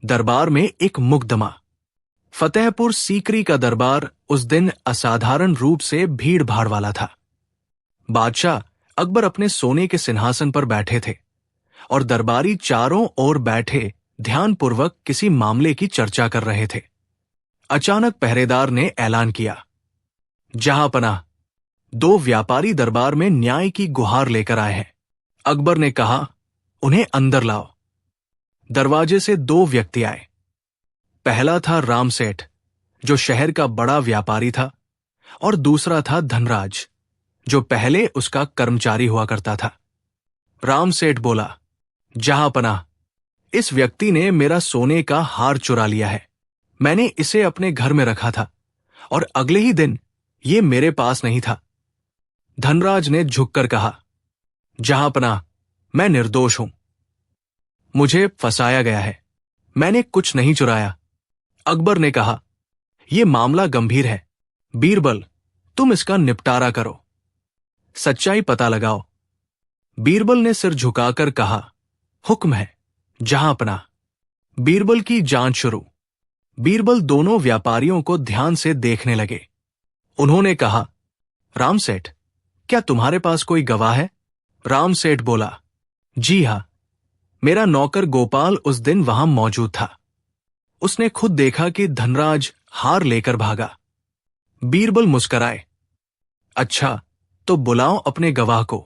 दरबार में एक मुकदमा। फतेहपुर सीकरी का दरबार उस दिन असाधारण रूप से भीड़ भाड़ वाला था। बादशाह अकबर अपने सोने के सिंहासन पर बैठे थे और दरबारी चारों ओर बैठे ध्यानपूर्वक किसी मामले की चर्चा कर रहे थे। अचानक पहरेदार ने ऐलान किया, जहांपनाह, दो व्यापारी दरबार में न्याय की गुहार लेकर आए हैं। अकबर ने कहा, उन्हें अंदर लाओ। दरवाजे से दो व्यक्ति आए। पहला था राम सेठ, जो शहर का बड़ा व्यापारी था, और दूसरा था धनराज, जो पहले उसका कर्मचारी हुआ करता था। राम सेठ बोला, जहांपनाह, इस व्यक्ति ने मेरा सोने का हार चुरा लिया है। मैंने इसे अपने घर में रखा था और अगले ही दिन ये मेरे पास नहीं था। धनराज ने झुककर कहा, जहांपनाह, मैं निर्दोष हूं। मुझे फंसाया गया है। मैंने कुछ नहीं चुराया। अकबर ने कहा, यह मामला गंभीर है। बीरबल, तुम इसका निपटारा करो। सच्चाई पता लगाओ। बीरबल ने सिर झुकाकर कहा, हुक्म है जहांपनाह। बीरबल की जांच शुरू। बीरबल दोनों व्यापारियों को ध्यान से देखने लगे। उन्होंने कहा, राम सेठ, क्या तुम्हारे पास कोई गवाह है? राम सेठ बोला, जी हां, मेरा नौकर गोपाल उस दिन वहां मौजूद था। उसने खुद देखा कि धनराज हार लेकर भागा। बीरबल मुस्कराए, अच्छा, तो बुलाओ अपने गवाह को।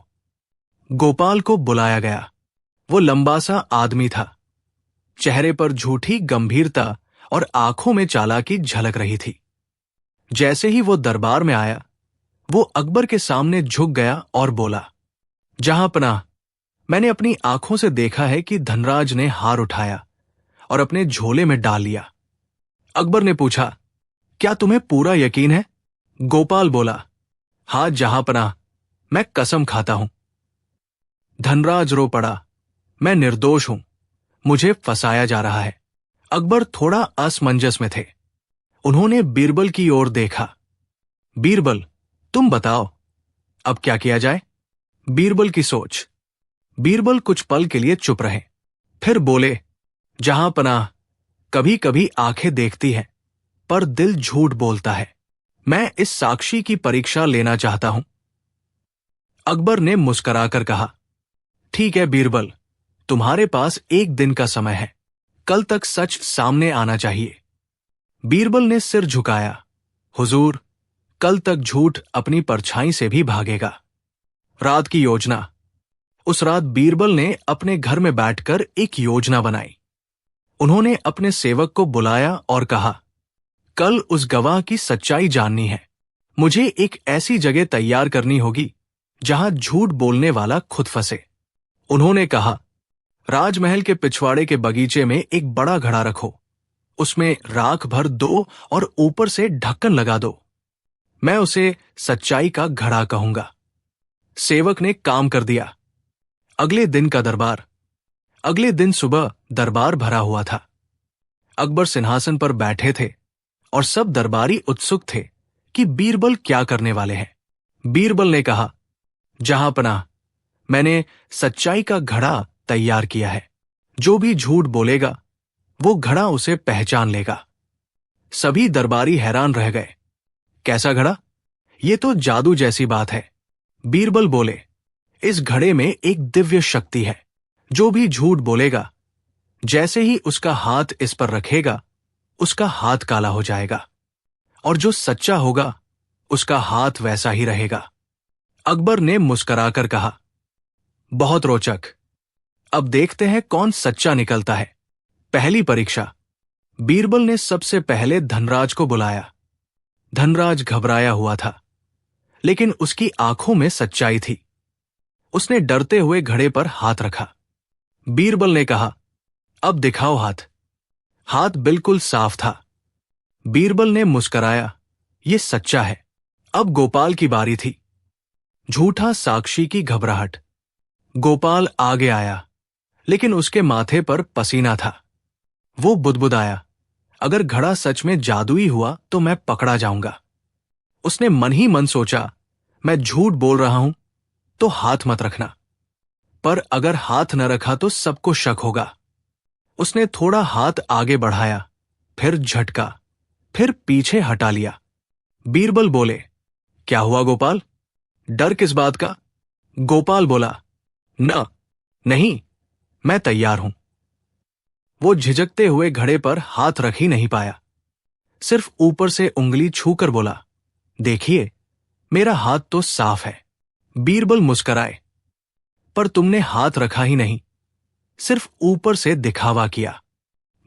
गोपाल को बुलाया गया। वो लंबा सा आदमी था। चेहरे पर झूठी गंभीरता और आंखों में चालाकी झलक रही थी। जैसे ही वो दरबार में आया, वो अकबर के सामने झुक गया और बोला, जहांपनाह, मैंने अपनी आंखों से देखा है कि धनराज ने हार उठाया और अपने झोले में डाल लिया। अकबर ने पूछा, क्या तुम्हें पूरा यकीन है? गोपाल बोला, हां जहांपनाह, मैं कसम खाता हूं। धनराज रो पड़ा, मैं निर्दोष हूं। मुझे फंसाया जा रहा है। अकबर थोड़ा असमंजस में थे। उन्होंने बीरबल की ओर देखा। बीरबल, तुम बताओ, अब क्या किया जाए? बीरबल की सोच। बीरबल कुछ पल के लिए चुप रहे, फिर बोले, जहांपनाह, कभी कभी आंखें देखती हैं, पर दिल झूठ बोलता है। मैं इस साक्षी की परीक्षा लेना चाहता हूं। अकबर ने मुस्कुराकर कहा, ठीक है बीरबल, तुम्हारे पास एक दिन का समय है। कल तक सच सामने आना चाहिए। बीरबल ने सिर झुकाया, हुजूर, कल तक झूठ अपनी परछाई से भी भागेगा। रात की योजना। उस रात बीरबल ने अपने घर में बैठकर एक योजना बनाई। उन्होंने अपने सेवक को बुलाया और कहा, कल उस गवाह की सच्चाई जाननी है। मुझे एक ऐसी जगह तैयार करनी होगी जहां झूठ बोलने वाला खुद फंसे। उन्होंने कहा, राजमहल के पिछवाड़े के बगीचे में एक बड़ा घड़ा रखो। उसमें राख भर दो और ऊपर से ढक्कन लगा दो। मैं उसे सच्चाई का घड़ा कहूंगा। सेवक ने काम कर दिया। अगले दिन का दरबार। अगले दिन सुबह दरबार भरा हुआ था। अकबर सिंहासन पर बैठे थे और सब दरबारी उत्सुक थे कि बीरबल क्या करने वाले हैं। बीरबल ने कहा, जहांपनाह, मैंने सच्चाई का घड़ा तैयार किया है। जो भी झूठ बोलेगा, वो घड़ा उसे पहचान लेगा। सभी दरबारी हैरान रह गए। कैसा घड़ा? ये तो जादू जैसी बात है। बीरबल बोले, इस घड़े में एक दिव्य शक्ति है। जो भी झूठ बोलेगा, जैसे ही उसका हाथ इस पर रखेगा, उसका हाथ काला हो जाएगा, और जो सच्चा होगा, उसका हाथ वैसा ही रहेगा। अकबर ने मुस्कुराकर कहा, बहुत रोचक। अब देखते हैं कौन सच्चा निकलता है। पहली परीक्षा। बीरबल ने सबसे पहले धनराज को बुलाया। धनराज घबराया हुआ था, लेकिन उसकी आंखों में सच्चाई थी। उसने डरते हुए घड़े पर हाथ रखा। बीरबल ने कहा, अब दिखाओ हाथ। हाथ बिल्कुल साफ था। बीरबल ने मुस्कुराया, ये सच्चा है। अब गोपाल की बारी थी। झूठा साक्षी की घबराहट। गोपाल आगे आया, लेकिन उसके माथे पर पसीना था। वो बुदबुदाया, अगर घड़ा सच में जादुई हुआ तो मैं पकड़ा जाऊंगा। उसने मन ही मन सोचा, मैं झूठ बोल रहा हूं तो हाथ मत रखना, पर अगर हाथ न रखा तो सबको शक होगा। उसने थोड़ा हाथ आगे बढ़ाया, फिर झटका, फिर पीछे हटा लिया। बीरबल बोले, क्या हुआ गोपाल? डर किस बात का? गोपाल बोला, नहीं, मैं तैयार हूं। वो झिझकते हुए घड़े पर हाथ रख ही नहीं पाया, सिर्फ ऊपर से उंगली छूकर बोला, देखिए, मेरा हाथ तो साफ है। बीरबल मुस्कराए, पर तुमने हाथ रखा ही नहीं, सिर्फ ऊपर से दिखावा किया।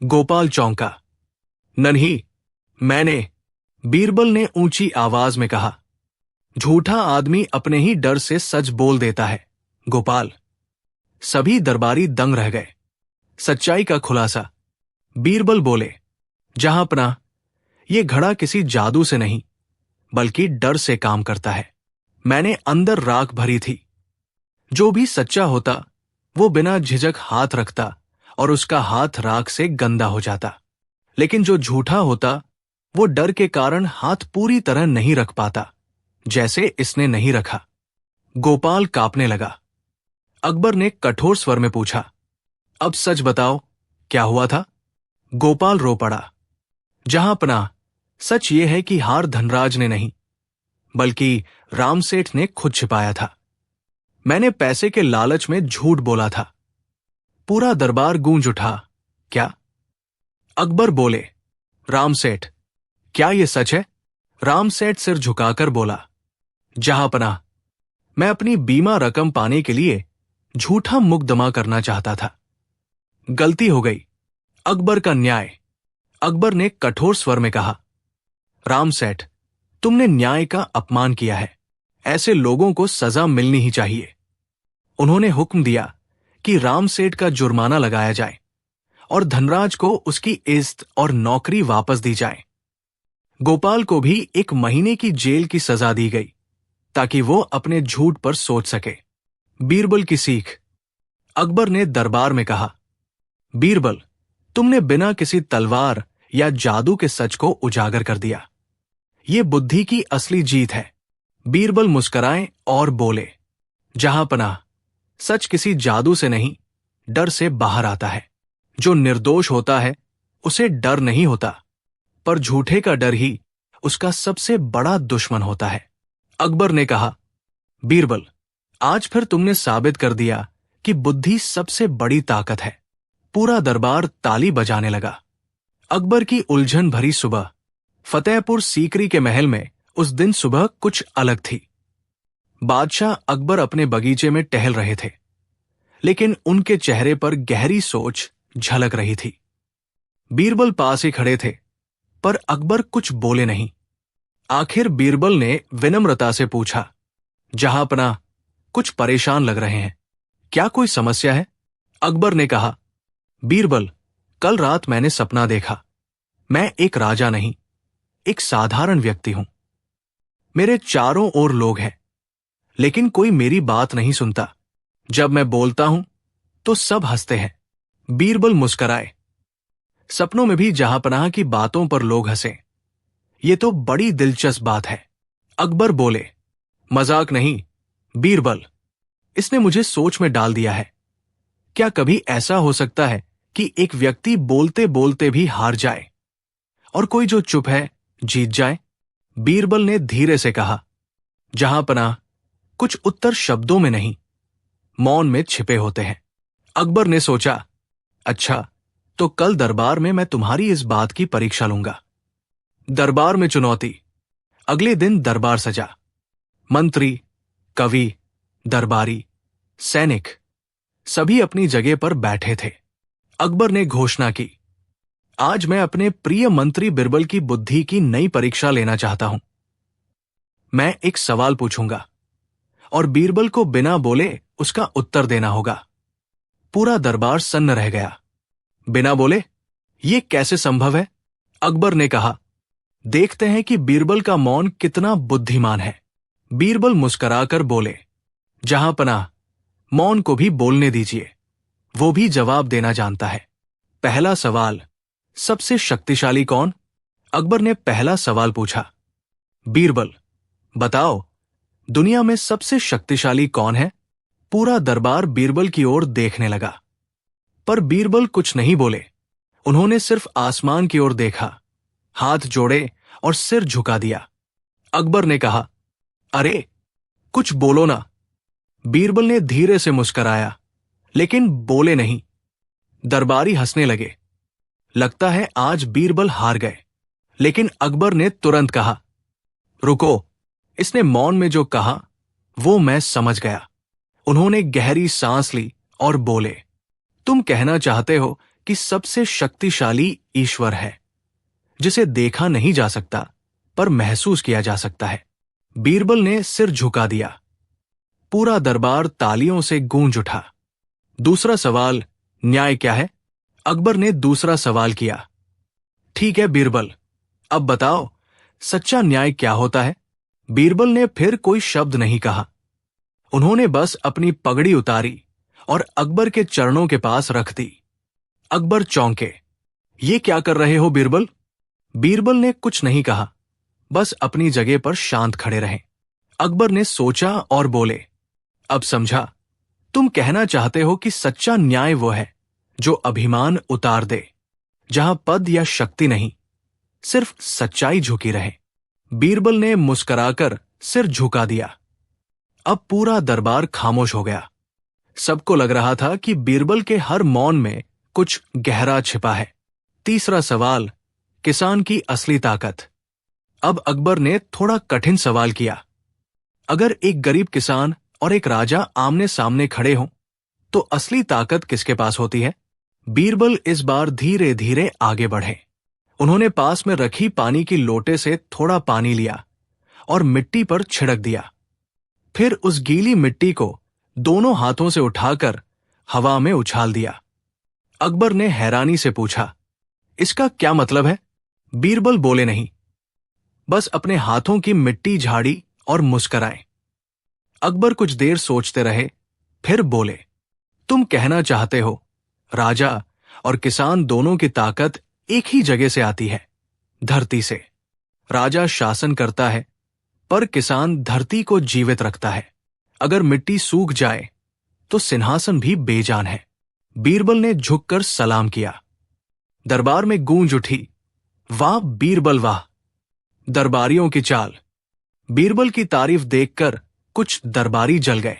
गोपाल चौंका। नहीं, मैंने, बीरबल ने ऊंची आवाज में कहा। झूठा आदमी अपने ही डर से सच बोल देता है, गोपाल। सभी दरबारी दंग रह गए। सच्चाई का खुलासा। बीरबल बोले, जहांपना, ये घड़ा किसी जादू से नहीं, बल्कि डर से काम करता है। मैंने अंदर राख भरी थी। जो भी सच्चा होता, वो बिना झिझक हाथ रखता और उसका हाथ राख से गंदा हो जाता। लेकिन जो झूठा होता, वो डर के कारण हाथ पूरी तरह नहीं रख पाता, जैसे इसने नहीं रखा। गोपाल कांपने लगा। अकबर ने कठोर स्वर में पूछा, अब सच बताओ, क्या हुआ था? गोपाल रो पड़ा। जहांपना, सच ये है कि हार धनराज ने नहीं, बल्कि राम सेठ ने खुद छिपाया था। मैंने पैसे के लालच में झूठ बोला था। पूरा दरबार गूंज उठा। क्या? अकबर बोले, राम सेठ, क्या यह सच है? राम सेठ सिर झुकाकर बोला, जहांपना, मैं अपनी बीमा रकम पाने के लिए झूठा मुकदमा करना चाहता था। गलती हो गई। अकबर का न्याय। अकबर ने कठोर स्वर में कहा, राम सेठ, तुमने न्याय का अपमान किया है। ऐसे लोगों को सजा मिलनी ही चाहिए। उन्होंने हुक्म दिया कि राम सेठ का जुर्माना लगाया जाए और धनराज को उसकी इज्जत और नौकरी वापस दी जाए। गोपाल को भी 1 महीने की जेल की सजा दी गई, ताकि वो अपने झूठ पर सोच सके। बीरबल की सीख। अकबर ने दरबार में कहा, बीरबल, तुमने बिना किसी तलवार या जादू के सच को उजागर कर दिया। ये बुद्धि की असली जीत है। बीरबल मुस्कुराए और बोले, जहांपना, सच किसी जादू से नहीं, डर से बाहर आता है। जो निर्दोष होता है, उसे डर नहीं होता, पर झूठे का डर ही उसका सबसे बड़ा दुश्मन होता है। अकबर ने कहा, बीरबल, आज फिर तुमने साबित कर दिया कि बुद्धि सबसे बड़ी ताकत है। पूरा दरबार ताली बजाने लगा। अकबर की उलझन भरी सुबह। फतेहपुर सीकरी के महल में उस दिन सुबह कुछ अलग थी। बादशाह अकबर अपने बगीचे में टहल रहे थे, लेकिन उनके चेहरे पर गहरी सोच झलक रही थी। बीरबल पास ही खड़े थे, पर अकबर कुछ बोले नहीं। आखिर बीरबल ने विनम्रता से पूछा, जहांपना, कुछ परेशान लग रहे हैं, क्या कोई समस्या है? अकबर ने कहा, बीरबल, कल रात मैंने सपना देखा। मैं एक राजा नहीं, एक साधारण व्यक्ति हूं। मेरे चारों ओर लोग हैं, लेकिन कोई मेरी बात नहीं सुनता। जब मैं बोलता हूं तो सब हंसते हैं। बीरबल मुस्कराए। सपनों में भी जहांपनाह की बातों पर लोग हंसे, ये तो बड़ी दिलचस्प बात है। अकबर बोले, मजाक नहीं बीरबल, इसने मुझे सोच में डाल दिया है। क्या कभी ऐसा हो सकता है कि एक व्यक्ति बोलते बोलते भी हार जाए और कोई जो चुप है जीत जाए? बीरबल ने धीरे से कहा, जहांपनाह, कुछ उत्तर शब्दों में नहीं, मौन में छिपे होते हैं। अकबर ने सोचा, अच्छा, तो कल दरबार में मैं तुम्हारी इस बात की परीक्षा लूंगा। दरबार में चुनौती। अगले दिन दरबार सजा। मंत्री, कवि, दरबारी, सैनिक सभी अपनी जगह पर बैठे थे। अकबर ने घोषणा की, आज मैं अपने प्रिय मंत्री बीरबल की बुद्धि की नई परीक्षा लेना चाहता हूं। मैं एक सवाल पूछूंगा और बीरबल को बिना बोले उसका उत्तर देना होगा। पूरा दरबार सन्न रह गया। बिना बोले? ये कैसे संभव है? अकबर ने कहा, देखते हैं कि बीरबल का मौन कितना बुद्धिमान है। बीरबल मुस्कुराकर बोले, जहांपनाह, मौन को भी बोलने दीजिए, वो भी जवाब देना जानता है। पहला सवाल, सबसे शक्तिशाली कौन? अकबर ने पहला सवाल पूछा। बीरबल, बताओ, दुनिया में सबसे शक्तिशाली कौन है? पूरा दरबार बीरबल की ओर देखने लगा, पर बीरबल कुछ नहीं बोले। उन्होंने सिर्फ आसमान की ओर देखा, हाथ जोड़े और सिर झुका दिया। अकबर ने कहा, अरे कुछ बोलो ना। बीरबल ने धीरे से मुस्कराया, लेकिन बोले नहीं। दरबारी हंसने लगे। लगता है आज बीरबल हार गए। लेकिन अकबर ने तुरंत कहा, रुको। इसने मौन में जो कहा वो मैं समझ गया। उन्होंने गहरी सांस ली और बोले, तुम कहना चाहते हो कि सबसे शक्तिशाली ईश्वर है, जिसे देखा नहीं जा सकता पर महसूस किया जा सकता है। बीरबल ने सिर झुका दिया। पूरा दरबार तालियों से गूंज उठा। दूसरा सवाल, न्याय क्या है? अकबर ने दूसरा सवाल किया। ठीक है बीरबल, अब बताओ सच्चा न्याय क्या होता है? बीरबल ने फिर कोई शब्द नहीं कहा। उन्होंने बस अपनी पगड़ी उतारी और अकबर के चरणों के पास रख दी। अकबर चौंके। ये क्या कर रहे हो बीरबल? बीरबल ने कुछ नहीं कहा, बस अपनी जगह पर शांत खड़े रहे। अकबर ने सोचा और बोले, अब समझा। तुम कहना चाहते हो कि सच्चा न्याय वो है जो अभिमान उतार दे, जहां पद या शक्ति नहीं, सिर्फ सच्चाई झुकी रहे। बीरबल ने मुस्कुराकर सिर झुका दिया। अब पूरा दरबार खामोश हो गया। सबको लग रहा था कि बीरबल के हर मौन में कुछ गहरा छिपा है। तीसरा सवाल, किसान की असली ताकत। अब अकबर ने थोड़ा कठिन सवाल किया। अगर एक गरीब किसान और एक राजा आमने सामने खड़े हों, तो असली ताकत किसके पास होती है? बीरबल इस बार धीरे धीरे आगे बढ़े। उन्होंने पास में रखी पानी की लोटे से थोड़ा पानी लिया और मिट्टी पर छिड़क दिया। फिर उस गीली मिट्टी को दोनों हाथों से उठाकर हवा में उछाल दिया। अकबर ने हैरानी से पूछा, इसका क्या मतलब है? बीरबल बोले नहीं, बस अपने हाथों की मिट्टी झाड़ी और मुस्कुराए। अकबर कुछ देर सोचते रहे, फिर बोले, तुम कहना चाहते हो राजा और किसान दोनों की ताकत एक ही जगह से आती है, धरती से। राजा शासन करता है, पर किसान धरती को जीवित रखता है। अगर मिट्टी सूख जाए तो सिंहासन भी बेजान है। बीरबल ने झुककर सलाम किया। दरबार में गूंज उठी, वाह बीरबल वाह। दरबारियों की चाल। बीरबल की तारीफ देखकर कुछ दरबारी जल गए।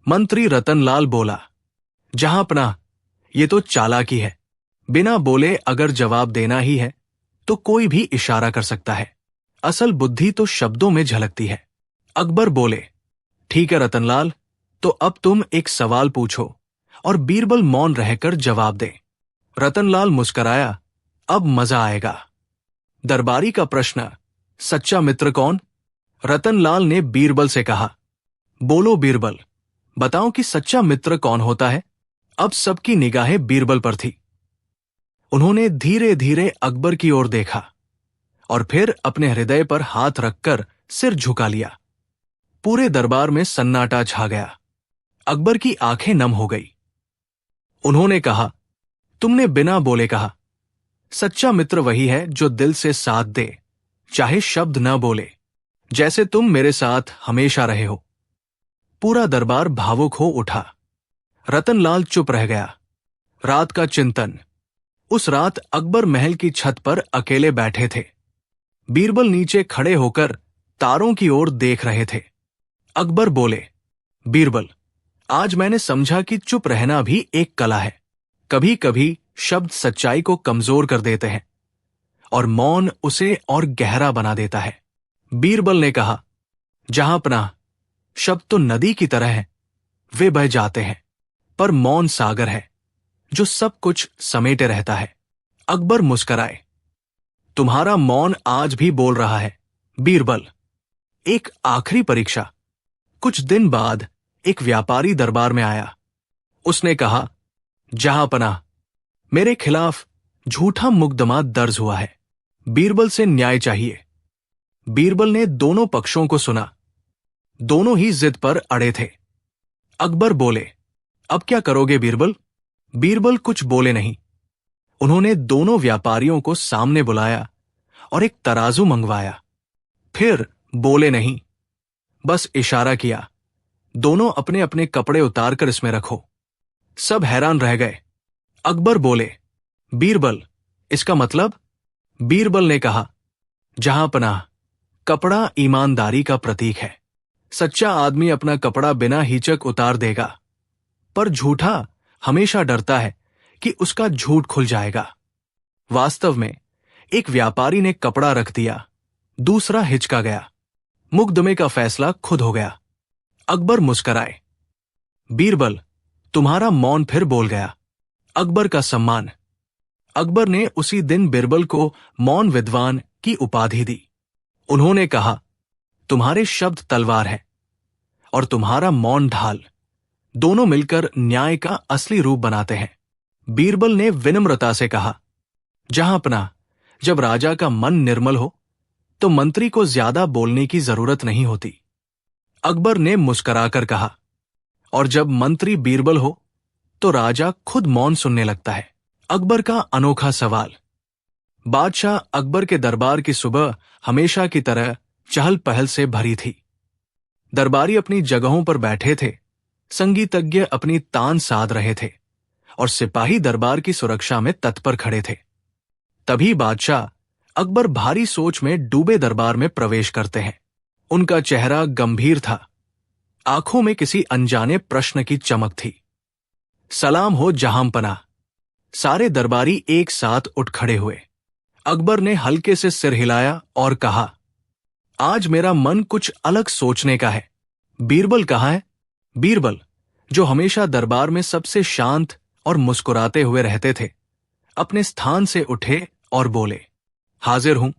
मंत्री रतनलाल बोला, जहांपनाह, ये तो चालाकी है। बिना बोले अगर जवाब देना ही है तो कोई भी इशारा कर सकता है। असल बुद्धि तो शब्दों में झलकती है। अकबर बोले, ठीक है रतनलाल, तो अब तुम एक सवाल पूछो और बीरबल मौन रहकर जवाब दे। रतनलाल मुस्कुराया, अब मजा आएगा। दरबारी का प्रश्न, सच्चा मित्र कौन? रतनलाल ने बीरबल से कहा, बोलो बीरबल, बताओ कि सच्चा मित्र कौन होता है? अब सबकी निगाहें बीरबल पर थी। उन्होंने धीरे धीरे अकबर की ओर देखा और फिर अपने हृदय पर हाथ रखकर सिर झुका लिया। पूरे दरबार में सन्नाटा छा गया। अकबर की आंखें नम हो गई। उन्होंने कहा, तुमने बिना बोले कहा, सच्चा मित्र वही है जो दिल से साथ दे, चाहे शब्द न बोले, जैसे तुम मेरे साथ हमेशा रहे हो। पूरा दरबार भावुक हो उठा। रतनलाल चुप रह गया। रात का चिंतन। उस रात अकबर महल की छत पर अकेले बैठे थे। बीरबल नीचे खड़े होकर तारों की ओर देख रहे थे। अकबर बोले, बीरबल, आज मैंने समझा कि चुप रहना भी एक कला है। कभी कभी शब्द सच्चाई को कमजोर कर देते हैं और मौन उसे और गहरा बना देता है। बीरबल ने कहा, जहांपनाह, शब्द तो नदी की तरह हैं, वे बह जाते हैं, पर मौन सागर है जो सब कुछ समेटे रहता है। अकबर मुस्कुराए, तुम्हारा मौन आज भी बोल रहा है बीरबल। एक आखिरी परीक्षा। कुछ दिन बाद एक व्यापारी दरबार में आया। उसने कहा, जहांपनाह, मेरे खिलाफ झूठा मुकदमा दर्ज हुआ है। बीरबल से न्याय चाहिए। बीरबल ने दोनों पक्षों को सुना। दोनों ही जिद पर अड़े थे। अकबर बोले, अब क्या करोगे बीरबल? बीरबल कुछ बोले नहीं। उन्होंने दोनों व्यापारियों को सामने बुलाया और एक तराजू मंगवाया। फिर बोले नहीं, बस इशारा किया, दोनों अपने अपने कपड़े उतारकर इसमें रखो। सब हैरान रह गए। अकबर बोले, बीरबल, इसका मतलब? बीरबल ने कहा, जहां पनाह, कपड़ा ईमानदारी का प्रतीक है। सच्चा आदमी अपना कपड़ा बिना हिचक उतार देगा, पर झूठा हमेशा डरता है कि उसका झूठ खुल जाएगा। वास्तव में एक व्यापारी ने कपड़ा रख दिया, दूसरा हिचका गया। मुकदमे का फैसला खुद हो गया। अकबर मुस्कराए। बीरबल, तुम्हारा मौन फिर बोल गया। अकबर का सम्मान। अकबर ने उसी दिन बीरबल को मौन विद्वान की उपाधि दी। उन्होंने कहा, तुम्हारे शब्द तलवार है और तुम्हारा मौन ढाल, दोनों मिलकर न्याय का असली रूप बनाते हैं। बीरबल ने विनम्रता से कहा, जहां पनाह, जब राजा का मन निर्मल हो तो मंत्री को ज्यादा बोलने की जरूरत नहीं होती। अकबर ने मुस्कराकर कहा, और जब मंत्री बीरबल हो तो राजा खुद मौन सुनने लगता है। अकबर का अनोखा सवाल। बादशाह अकबर के दरबार की सुबह हमेशा की तरह चहल पहल से भरी थी। दरबारी अपनी जगहों पर बैठे थे, संगीतज्ञ अपनी तान साध रहे थे और सिपाही दरबार की सुरक्षा में तत्पर खड़े थे। तभी बादशाह अकबर भारी सोच में डूबे दरबार में प्रवेश करते हैं। उनका चेहरा गंभीर था, आंखों में किसी अनजाने प्रश्न की चमक थी। सलाम हो जहांपनाह। सारे दरबारी एक साथ उठ खड़े हुए। अकबर ने हल्के से सिर हिलाया और कहा, आज मेरा मन कुछ अलग सोचने का है। बीरबल कहाँ है? बीरबल, जो हमेशा दरबार में सबसे शांत और मुस्कुराते हुए रहते थे, अपने स्थान से उठे और बोले, हाजिर हूं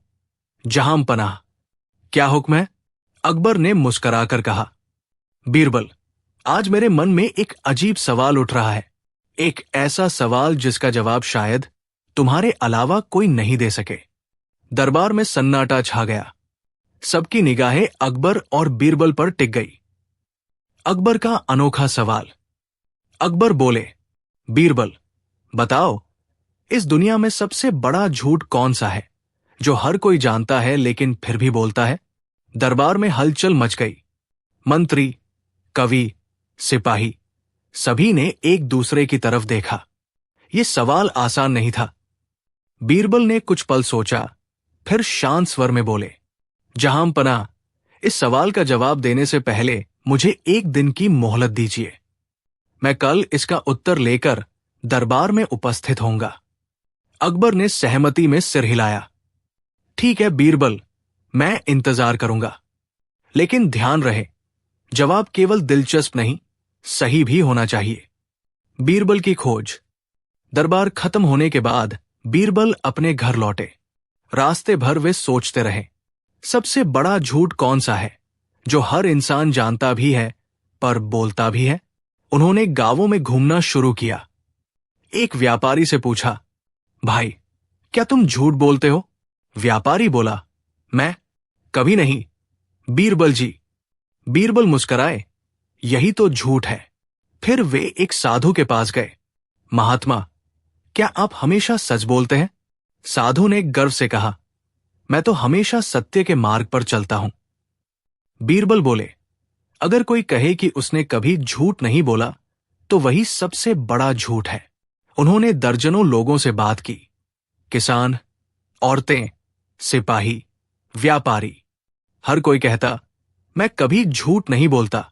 जहांपनाह। क्या हुक्म है? अकबर ने मुस्कुराकर कहा, बीरबल, आज मेरे मन में एक अजीब सवाल उठ रहा है, एक ऐसा सवाल जिसका जवाब शायद तुम्हारे अलावा कोई नहीं दे सके। दरबार में सन्नाटा छा गया। सबकी निगाहें अकबर और बीरबल पर टिक गई। अकबर का अनोखा सवाल। अकबर बोले, बीरबल, बताओ, इस दुनिया में सबसे बड़ा झूठ कौन सा है जो हर कोई जानता है लेकिन फिर भी बोलता है? दरबार में हलचल मच गई। मंत्री, कवि, सिपाही, सभी ने एक दूसरे की तरफ देखा। यह सवाल आसान नहीं था। बीरबल ने कुछ पल सोचा, फिर शांत स्वर में बोले, जहांपनाह, इस सवाल का जवाब देने से पहले मुझे एक दिन की मोहलत दीजिए। मैं कल इसका उत्तर लेकर दरबार में उपस्थित होऊंगा। अकबर ने सहमति में सिर हिलाया। ठीक है बीरबल, मैं इंतजार करूंगा। लेकिन ध्यान रहे, जवाब केवल दिलचस्प नहीं, सही भी होना चाहिए। बीरबल की खोज। दरबार खत्म होने के बाद बीरबल अपने घर लौटे। रास्ते भर वे सोचते रहे, सबसे बड़ा झूठ कौन सा है जो हर इंसान जानता भी है पर बोलता भी है? उन्होंने गांवों में घूमना शुरू किया। एक व्यापारी से पूछा, भाई, क्या तुम झूठ बोलते हो? व्यापारी बोला, मैं? कभी नहीं, बीरबल जी। बीरबल मुस्कराए, यही तो झूठ है। फिर वे एक साधु के पास गए। महात्मा, क्या आप हमेशा सच बोलते हैं? साधु ने गर्व से कहा, मैं तो हमेशा सत्य के मार्ग पर चलता हूं। बीरबल बोले, अगर कोई कहे कि उसने कभी झूठ नहीं बोला तो वही सबसे बड़ा झूठ है। उन्होंने दर्जनों लोगों से बात की, किसान, औरतें, सिपाही, व्यापारी। हर कोई कहता, मैं कभी झूठ नहीं बोलता।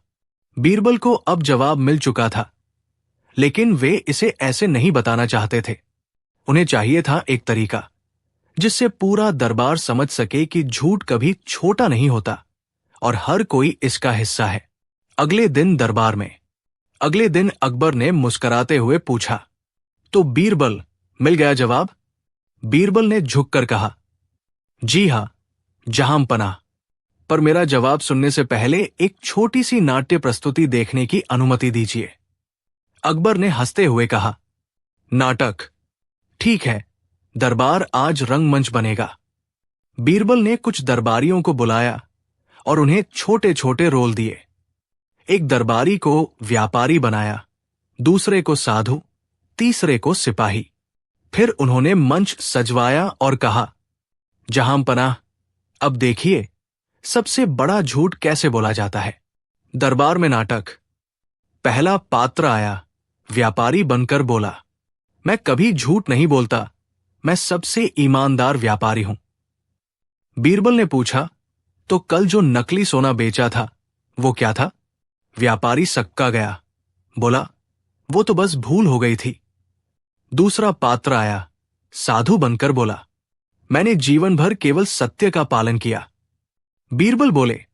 बीरबल को अब जवाब मिल चुका था, लेकिन वे इसे ऐसे नहीं बताना चाहते थे। उन्हें चाहिए था एक तरीका जिससे पूरा दरबार समझ सके कि झूठ कभी छोटा नहीं होता और हर कोई इसका हिस्सा है। अगले दिन दरबार में। अगले दिन अकबर ने मुस्कुराते हुए पूछा, तो बीरबल, मिल गया जवाब? बीरबल ने झुककर कहा, जी हां जहांपनाह, पर मेरा जवाब सुनने से पहले एक छोटी सी नाट्य प्रस्तुति देखने की अनुमति दीजिए। अकबर ने हंसते हुए कहा, नाटक? ठीक है, दरबार आज रंगमंच बनेगा। बीरबल ने कुछ दरबारियों को बुलाया और उन्हें छोटे छोटे रोल दिए। एक दरबारी को व्यापारी बनाया, दूसरे को साधु, तीसरे को सिपाही। फिर उन्होंने मंच सजवाया और कहा, जहांपनाह, अब देखिए सबसे बड़ा झूठ कैसे बोला जाता है। दरबार में नाटक। पहला पात्र आया, व्यापारी बनकर बोला, मैं कभी झूठ नहीं बोलता, मैं सबसे ईमानदार व्यापारी हूं। बीरबल ने पूछा, तो कल जो नकली सोना बेचा था वो क्या था? व्यापारी सक्का गया, बोला, वो तो बस भूल हो गई थी। दूसरा पात्र आया, साधु बनकर बोला, मैंने जीवन भर केवल सत्य का पालन किया। बीरबल बोले,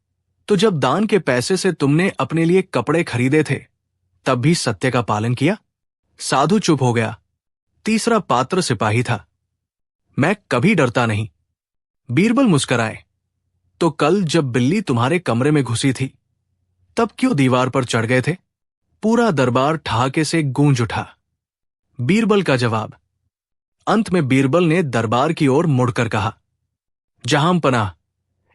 तो जब दान के पैसे से तुमने अपने लिए कपड़े खरीदे थे तब भी सत्य का पालन किया? साधु चुप हो गया। तीसरा पात्र सिपाही था, मैं कभी डरता नहीं। बीरबल मुस्कराए, तो कल जब बिल्ली तुम्हारे कमरे में घुसी थी तब क्यों दीवार पर चढ़ गए थे? पूरा दरबार ठहाके से गूंज उठा। बीरबल का जवाब। अंत में बीरबल ने दरबार की ओर मुड़कर कहा, जहां पनाह,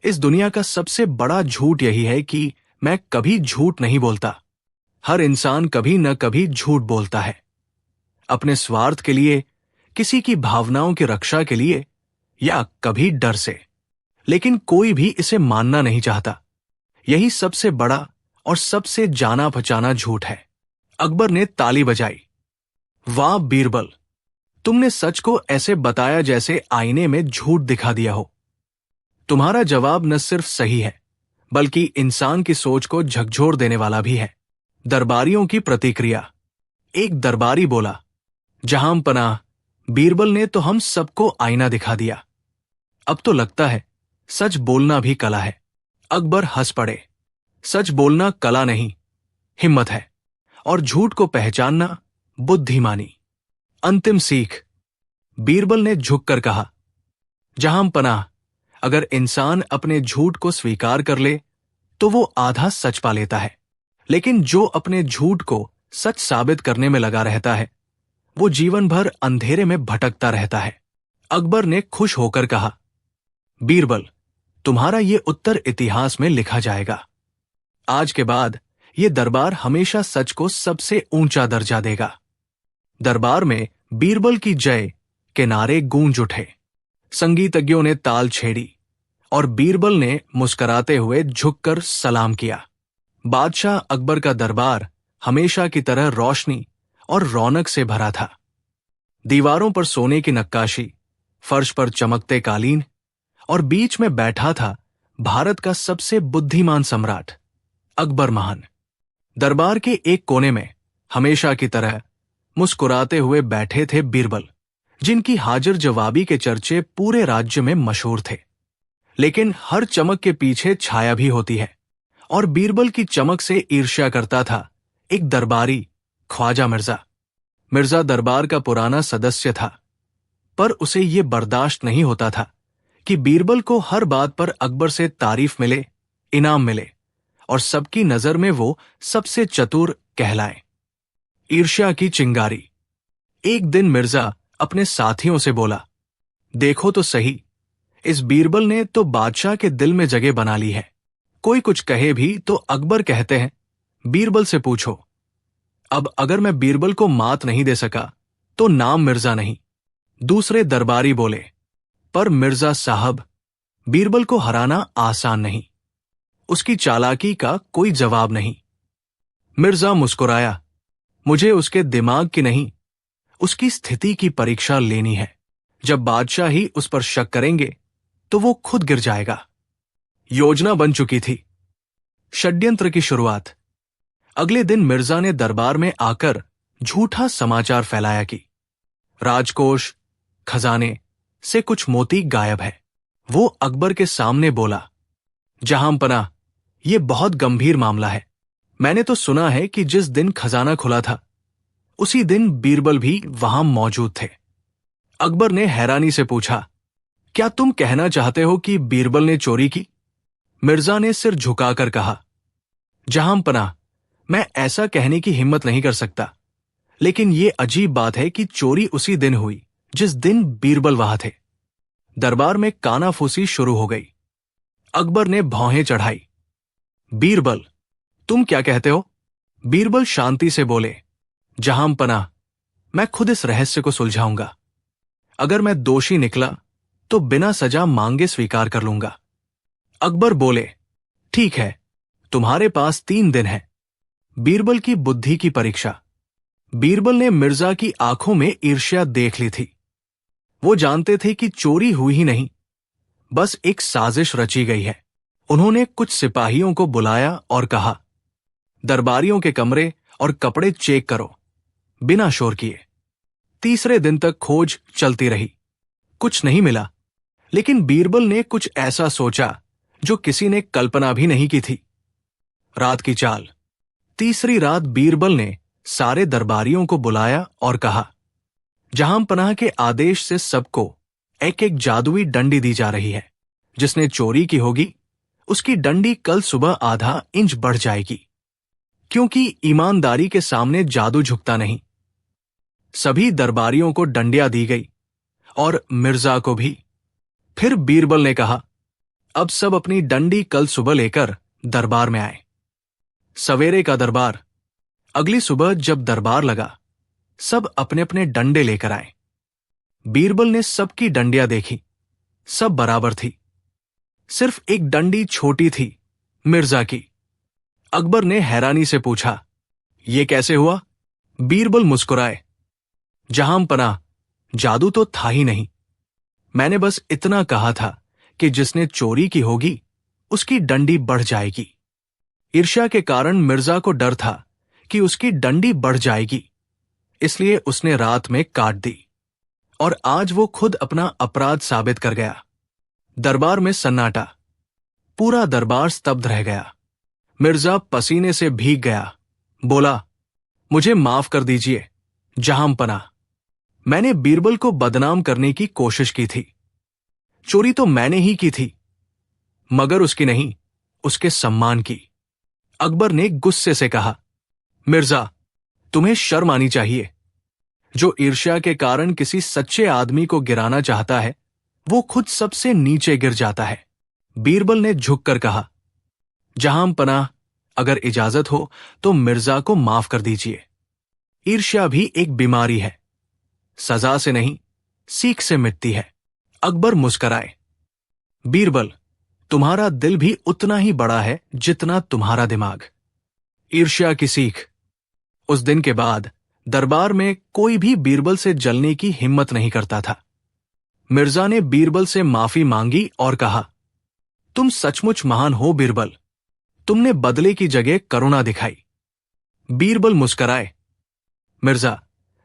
इस दुनिया का सबसे बड़ा झूठ यही है कि मैं कभी झूठ नहीं बोलता। हर इंसान कभी न कभी झूठ बोलता है, अपने स्वार्थ के लिए, किसी की भावनाओं की रक्षा के लिए, या कभी डर से। लेकिन कोई भी इसे मानना नहीं चाहता। यही सबसे बड़ा और सबसे जाना पहचाना झूठ है। अकबर ने ताली बजाई। वाह बीरबल, तुमने सच को ऐसे बताया जैसे आईने में झूठ दिखा दिया हो। तुम्हारा जवाब न सिर्फ सही है बल्कि इंसान की सोच को झकझोर देने वाला भी है। दरबारियों की प्रतिक्रिया। एक दरबारी बोला, जहां पनाह, बीरबल ने तो हम सबको आईना दिखा दिया। अब तो लगता है सच बोलना भी कला है। अकबर हंस पड़े। सच बोलना कला नहीं, हिम्मत है, और झूठ को पहचानना बुद्धिमानी। अंतिम सीख। बीरबल ने झुककर कहा, जहां पनाह, अगर इंसान अपने झूठ को स्वीकार कर ले तो वो आधा सच पा लेता है, लेकिन जो अपने झूठ को सच साबित करने में लगा रहता है वो जीवन भर अंधेरे में भटकता रहता है। अकबर ने खुश होकर कहा, बीरबल, तुम्हारा ये उत्तर इतिहास में लिखा जाएगा। आज के बाद ये दरबार हमेशा सच को सबसे ऊंचा दर्जा देगा। दरबार में बीरबल की जय के नारे गूंज उठे। संगीतज्ञों ने ताल छेड़ी और बीरबल ने मुस्कुराते हुए झुककर सलाम किया। बादशाह अकबर का दरबार हमेशा की तरह रोशनी और रौनक से भरा था। दीवारों पर सोने की नक्काशी, फर्श पर चमकते कालीन, और बीच में बैठा था भारत का सबसे बुद्धिमान सम्राट अकबर महान। दरबार के एक कोने में हमेशा की तरह मुस्कुराते हुए बैठे थे बीरबल, जिनकी हाजिर जवाबी के चर्चे पूरे राज्य में मशहूर थे। लेकिन हर चमक के पीछे छाया भी होती है, और बीरबल की चमक से ईर्ष्या करता था एक दरबारी, ख्वाजा मिर्जा। मिर्जा दरबार का पुराना सदस्य था, पर उसे ये बर्दाश्त नहीं होता था कि बीरबल को हर बात पर अकबर से तारीफ मिले, इनाम मिले, और सबकी नजर में वो सबसे चतुर कहलाए। ईर्ष्या की चिंगारी। एक दिन मिर्जा अपने साथियों से बोला, देखो तो सही, इस बीरबल ने तो बादशाह के दिल में जगह बना ली है। कोई कुछ कहे भी तो अकबर कहते हैं, बीरबल से पूछो। अब अगर मैं बीरबल को मात नहीं दे सका तो नाम मिर्जा नहीं। दूसरे दरबारी बोले, पर मिर्जा साहब, बीरबल को हराना आसान नहीं, उसकी चालाकी का कोई जवाब नहीं। मिर्जा मुस्कुराया, मुझे उसके दिमाग की नहीं, उसकी स्थिति की परीक्षा लेनी है। जब बादशाह ही उस पर शक करेंगे तो वो खुद गिर जाएगा। योजना बन चुकी थी। षड्यंत्र की शुरुआत। अगले दिन मिर्जा ने दरबार में आकर झूठा समाचार फैलाया कि राजकोष, खजाने से कुछ मोती गायब है। वो अकबर के सामने बोला, जहां पनाह, ये बहुत गंभीर मामला है। मैंने तो सुना है कि जिस दिन खजाना खुला था उसी दिन बीरबल भी वहां मौजूद थे। अकबर ने हैरानी से पूछा, क्या तुम कहना चाहते हो कि बीरबल ने चोरी की? मिर्जा ने सिर झुकाकर कहा, जहां पनाह, मैं ऐसा कहने की हिम्मत नहीं कर सकता, लेकिन यह अजीब बात है कि चोरी उसी दिन हुई जिस दिन बीरबल वहां थे। दरबार में कानाफूसी शुरू हो गई। अकबर ने भौहें चढ़ाई। बीरबल, तुम क्या कहते हो? बीरबल शांति से बोले, जहां पनाह, मैं खुद इस रहस्य को सुलझाऊंगा। अगर मैं दोषी निकला तो बिना सजा मांगे स्वीकार कर लूंगा। अकबर बोले, ठीक है, तुम्हारे पास 3 दिन है। बीरबल की बुद्धि की परीक्षा। बीरबल ने मिर्जा की आंखों में ईर्ष्या देख ली थी। वो जानते थे कि चोरी हुई ही नहीं, बस एक साजिश रची गई है। उन्होंने कुछ सिपाहियों को बुलाया और कहा, दरबारियों के कमरे और कपड़े चेक करो। बिना शोर किए। तीसरे दिन तक खोज चलती रही। कुछ नहीं मिला, लेकिन बीरबल ने कुछ ऐसा सोचा जो किसी ने कल्पना भी नहीं की थी। रात की चाल। तीसरी रात बीरबल ने सारे दरबारियों को बुलाया और कहा, जहांपनाह के आदेश से सबको एक एक जादुई डंडी दी जा रही है। जिसने चोरी की होगी उसकी डंडी कल सुबह आधा इंच बढ़ जाएगी, क्योंकि ईमानदारी के सामने जादू झुकता नहीं। सभी दरबारियों को डंडियां दी गई और मिर्जा को भी। फिर बीरबल ने कहा, अब सब अपनी डंडी कल सुबह लेकर दरबार में आए। सवेरे का दरबार। अगली सुबह जब दरबार लगा, सब अपने अपने डंडे लेकर आए। बीरबल ने सबकी डंडियां देखी, सब बराबर थी। सिर्फ एक डंडी छोटी थी, मिर्जा की। अकबर ने हैरानी से पूछा, यह कैसे हुआ? बीरबल मुस्कुराए, जहांपनाह, जादू तो था ही नहीं। मैंने बस इतना कहा था कि जिसने चोरी की होगी उसकी डंडी बढ़ जाएगी। ईर्ष्या के कारण मिर्जा को डर था कि उसकी डंडी बढ़ जाएगी, इसलिए उसने रात में काट दी और आज वो खुद अपना अपराध साबित कर गया। दरबार में सन्नाटा। पूरा दरबार स्तब्ध रह गया। मिर्जा पसीने से भीग गया। बोला, मुझे माफ कर दीजिए जहांपनाह। मैंने बीरबल को बदनाम करने की कोशिश की थी। चोरी तो मैंने ही की थी, मगर उसकी नहीं, उसके सम्मान की। अकबर ने गुस्से से कहा, मिर्जा, तुम्हें शर्म आनी चाहिए। जो ईर्ष्या के कारण किसी सच्चे आदमी को गिराना चाहता है, वो खुद सबसे नीचे गिर जाता है। बीरबल ने झुककर कहा, जहांपनाह, अगर इजाजत हो तो मिर्जा को माफ कर दीजिए। ईर्ष्या भी एक बीमारी है, सजा से नहीं, सीख से मिटती है। अकबर मुस्कराए। बीरबल, तुम्हारा दिल भी उतना ही बड़ा है जितना तुम्हारा दिमाग। ईर्ष्या की सीख। उस दिन के बाद दरबार में कोई भी बीरबल से जलने की हिम्मत नहीं करता था। मिर्जा ने बीरबल से माफी मांगी और कहा, तुम सचमुच महान हो बीरबल। तुमने बदले की जगह करुणा दिखाई। बीरबल मुस्कराए। मिर्जा,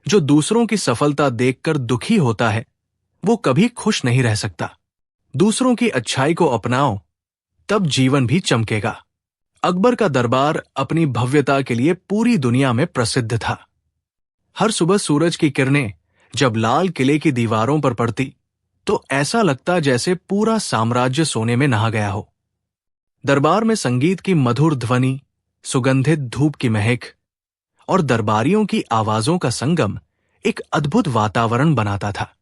जो दूसरों की सफलता देखकर दुखी होता है, वो कभी खुश नहीं रह सकता। दूसरों की अच्छाई को अपनाओ, तब जीवन भी चमकेगा। अकबर का दरबार अपनी भव्यता के लिए पूरी दुनिया में प्रसिद्ध था। हर सुबह सूरज की किरणें जब लाल किले की दीवारों पर पड़ती, तो ऐसा लगता जैसे पूरा साम्राज्य सोने में नहा गया हो। दरबार में संगीत की मधुर ध्वनि, सुगंधित धूप की महक और दरबारियों की आवाजों का संगम एक अद्भुत वातावरण बनाता था।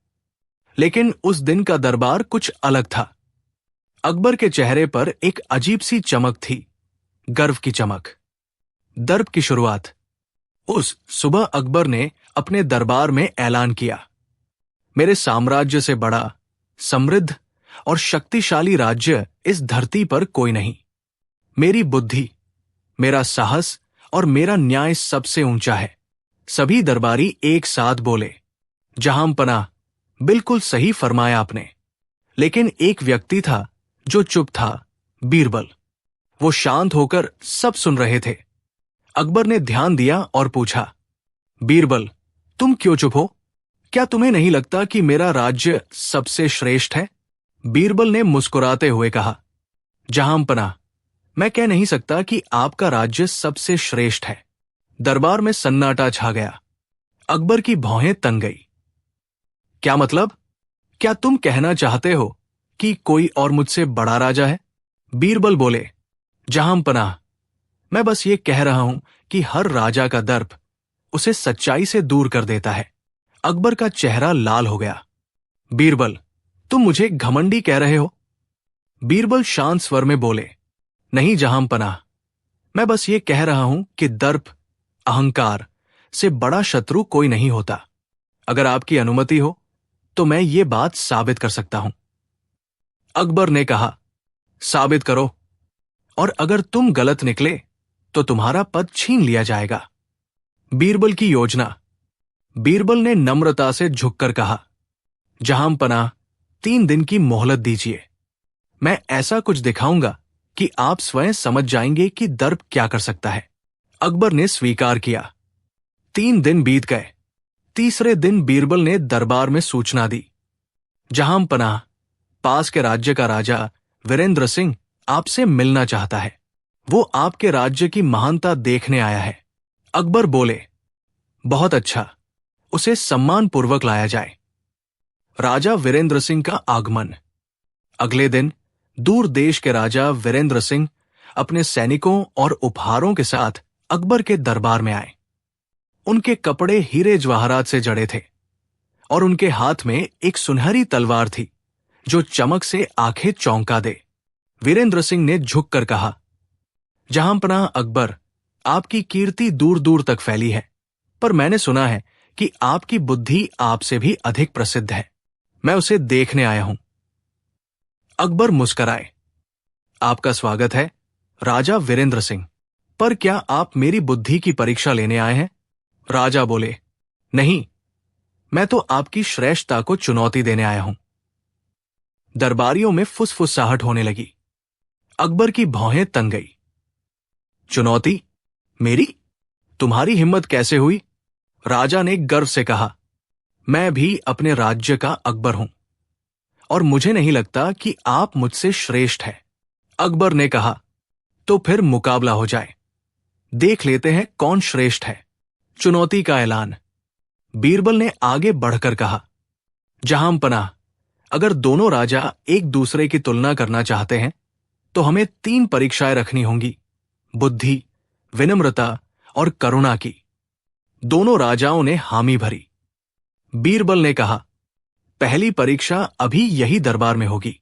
लेकिन उस दिन का दरबार कुछ अलग था। अकबर के चेहरे पर एक अजीब सी चमक थी, गर्व की चमक। दर्प की शुरुआत। उस सुबह अकबर ने अपने दरबार में ऐलान किया, मेरे साम्राज्य से बड़ा, समृद्ध और शक्तिशाली राज्य इस धरती पर कोई नहीं। मेरी बुद्धि, मेरा साहस और मेरा न्याय सबसे ऊंचा है। सभी दरबारी एक साथ बोले, जहांपनाह, बिल्कुल सही फरमाया आपने। लेकिन एक व्यक्ति था जो चुप था, बीरबल। वो शांत होकर सब सुन रहे थे। अकबर ने ध्यान दिया और पूछा, बीरबल, तुम क्यों चुप हो? क्या तुम्हें नहीं लगता कि मेरा राज्य सबसे श्रेष्ठ है? बीरबल ने मुस्कुराते हुए कहा, जहांपनाह, मैं कह नहीं सकता कि आपका राज्य सबसे श्रेष्ठ है। दरबार में सन्नाटा छा गया। अकबर की भौहें तन गई। क्या मतलब? क्या तुम कहना चाहते हो कि कोई और मुझसे बड़ा राजा है? बीरबल बोले, जहांपनाह, मैं बस ये कह रहा हूं कि हर राजा का दर्प उसे सच्चाई से दूर कर देता है। अकबर का चेहरा लाल हो गया। बीरबल, तुम मुझे घमंडी कह रहे हो? बीरबल शांत स्वर में बोले, नहीं जहांपनाह, मैं बस ये कह रहा हूं कि दर्प, अहंकार से बड़ा शत्रु कोई नहीं होता। अगर आपकी अनुमति हो तो मैं ये बात साबित कर सकता हूं। अकबर ने कहा, साबित करो, और अगर तुम गलत निकले तो तुम्हारा पद छीन लिया जाएगा। बीरबल की योजना। बीरबल ने नम्रता से झुककर कहा, जहांपनाह, 3 दिन की मोहलत दीजिए। मैं ऐसा कुछ दिखाऊंगा कि आप स्वयं समझ जाएंगे कि दर्प क्या कर सकता है। अकबर ने स्वीकार किया। 3 दिन बीत गए। तीसरे दिन बीरबल ने दरबार में सूचना दी, जहांपनाह, पास के राज्य का राजा वीरेंद्र सिंह आपसे मिलना चाहता है। वो आपके राज्य की महानता देखने आया है। अकबर बोले, बहुत अच्छा, उसे सम्मानपूर्वक लाया जाए। राजा वीरेंद्र सिंह का आगमन। अगले दिन दूर देश के राजा वीरेंद्र सिंह अपने सैनिकों और उपहारों के साथ अकबर के दरबार में आए। उनके कपड़े हीरे जवाहरात से जड़े थे और उनके हाथ में एक सुनहरी तलवार थी जो चमक से आंखें चौंका दे। वीरेंद्र सिंह ने झुककर कहा, जहांपनाह अकबर, आपकी कीर्ति दूर दूर तक फैली है, पर मैंने सुना है कि आपकी बुद्धि आपसे भी अधिक प्रसिद्ध है। मैं उसे देखने आया हूं। अकबर मुस्कराए। आपका स्वागत है, राजा वीरेंद्र सिंह, पर क्या आप मेरी बुद्धि की परीक्षा लेने आए हैं? राजा बोले, नहीं, मैं तो आपकी श्रेष्ठता को चुनौती देने आया हूं। दरबारियों में फुसफुसाहट होने लगी। अकबर की भौहें तन गई। चुनौती? मेरी? तुम्हारी हिम्मत कैसे हुई? राजा ने गर्व से कहा, मैं भी अपने राज्य का अकबर हूं और मुझे नहीं लगता कि आप मुझसे श्रेष्ठ हैं। अकबर ने कहा, तो फिर मुकाबला हो जाए, देख लेते हैं कौन श्रेष्ठ है। चुनौती का ऐलान। बीरबल ने आगे बढ़कर कहा, जहांपनाह, अगर दोनों राजा एक दूसरे की तुलना करना चाहते हैं तो हमें 3 परीक्षाएं रखनी होंगी, बुद्धि, विनम्रता और करुणा की। दोनों राजाओं ने हामी भरी। बीरबल ने कहा, पहली परीक्षा अभी यही दरबार में होगी।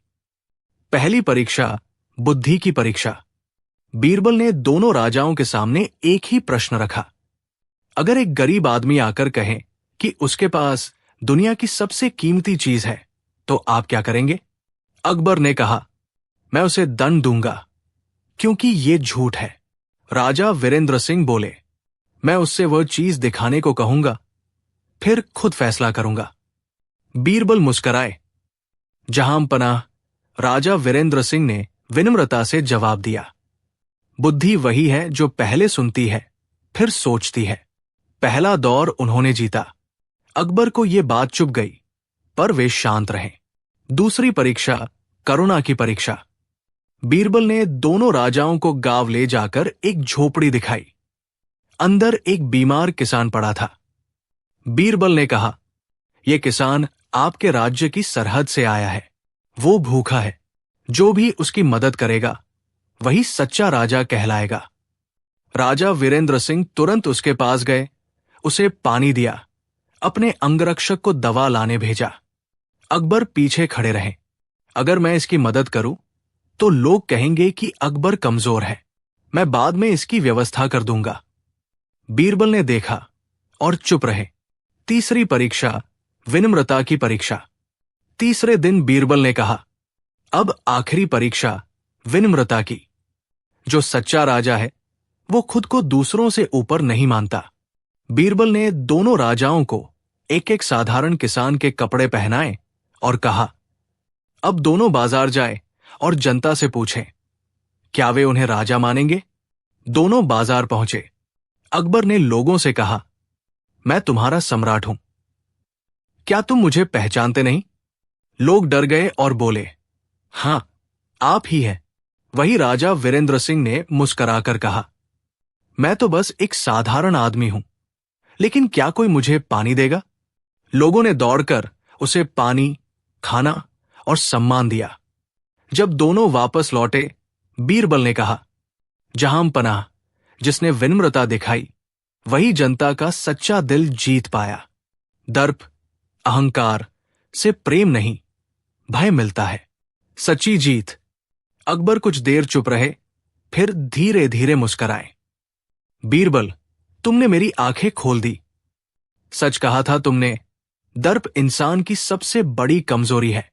पहली परीक्षा, बुद्धि की परीक्षा। बीरबल ने दोनों राजाओं के सामने एक ही प्रश्न रखा। अगर एक गरीब आदमी आकर कहे कि उसके पास दुनिया की सबसे कीमती चीज है, तो आप क्या करेंगे? अकबर ने कहा, मैं उसे दंड दूंगा, क्योंकि ये झूठ है। राजा वीरेंद्र सिंह बोले, मैं उससे वह चीज दिखाने को कहूंगा, फिर खुद फैसला करूंगा। बीरबल मुस्कराए। जहांपनाह, राजा वीरेंद्र सिंह ने विनम्रता से जवाब दिया, बुद्धि वही है जो पहले सुनती है, फिर सोचती है। पहला दौर उन्होंने जीता। अकबर को यह बात चुभ गई, पर वे शांत रहे। दूसरी परीक्षा, करुणा की परीक्षा। बीरबल ने दोनों राजाओं को गांव ले जाकर एक झोपड़ी दिखाई। अंदर एक बीमार किसान पड़ा था। बीरबल ने कहा, यह किसान आपके राज्य की सरहद से आया है। वो भूखा है। जो भी उसकी मदद करेगा वही सच्चा राजा कहलाएगा। राजा वीरेंद्र सिंह तुरंत उसके पास गए, उसे पानी दिया, अपने अंगरक्षक को दवा लाने भेजा। अकबर पीछे खड़े रहे। अगर मैं इसकी मदद करूं तो लोग कहेंगे कि अकबर कमजोर है। मैं बाद में इसकी व्यवस्था कर दूंगा। बीरबल ने देखा और चुप रहे। तीसरी परीक्षा, विनम्रता की परीक्षा। तीसरे दिन बीरबल ने कहा, अब आखिरी परीक्षा, विनम्रता की। जो सच्चा राजा है वो खुद को दूसरों से ऊपर नहीं मानता। बीरबल ने दोनों राजाओं को एक एक साधारण किसान के कपड़े पहनाए और कहा, अब दोनों बाजार जाए और जनता से पूछें, क्या वे उन्हें राजा मानेंगे? दोनों बाजार पहुंचे। अकबर ने लोगों से कहा, मैं तुम्हारा सम्राट हूं, क्या तुम मुझे पहचानते नहीं? लोग डर गए और बोले, हां, आप ही हैं। वही राजा वीरेंद्र सिंह ने मुस्कुराकर कहा, मैं तो बस एक साधारण आदमी हूं, लेकिन क्या कोई मुझे पानी देगा? लोगों ने दौड़कर उसे पानी, खाना और सम्मान दिया। जब दोनों वापस लौटे, बीरबल ने कहा, जहांपनाह, जिसने विनम्रता दिखाई वही जनता का सच्चा दिल जीत पाया। दर्प, अहंकार से प्रेम नहीं, भय मिलता है। सच्ची जीत। अकबर कुछ देर चुप रहे, फिर धीरे धीरे मुस्कुराए। बीरबल, तुमने मेरी आंखें खोल दी। सच कहा था तुमने। दर्प इंसान की सबसे बड़ी कमजोरी है।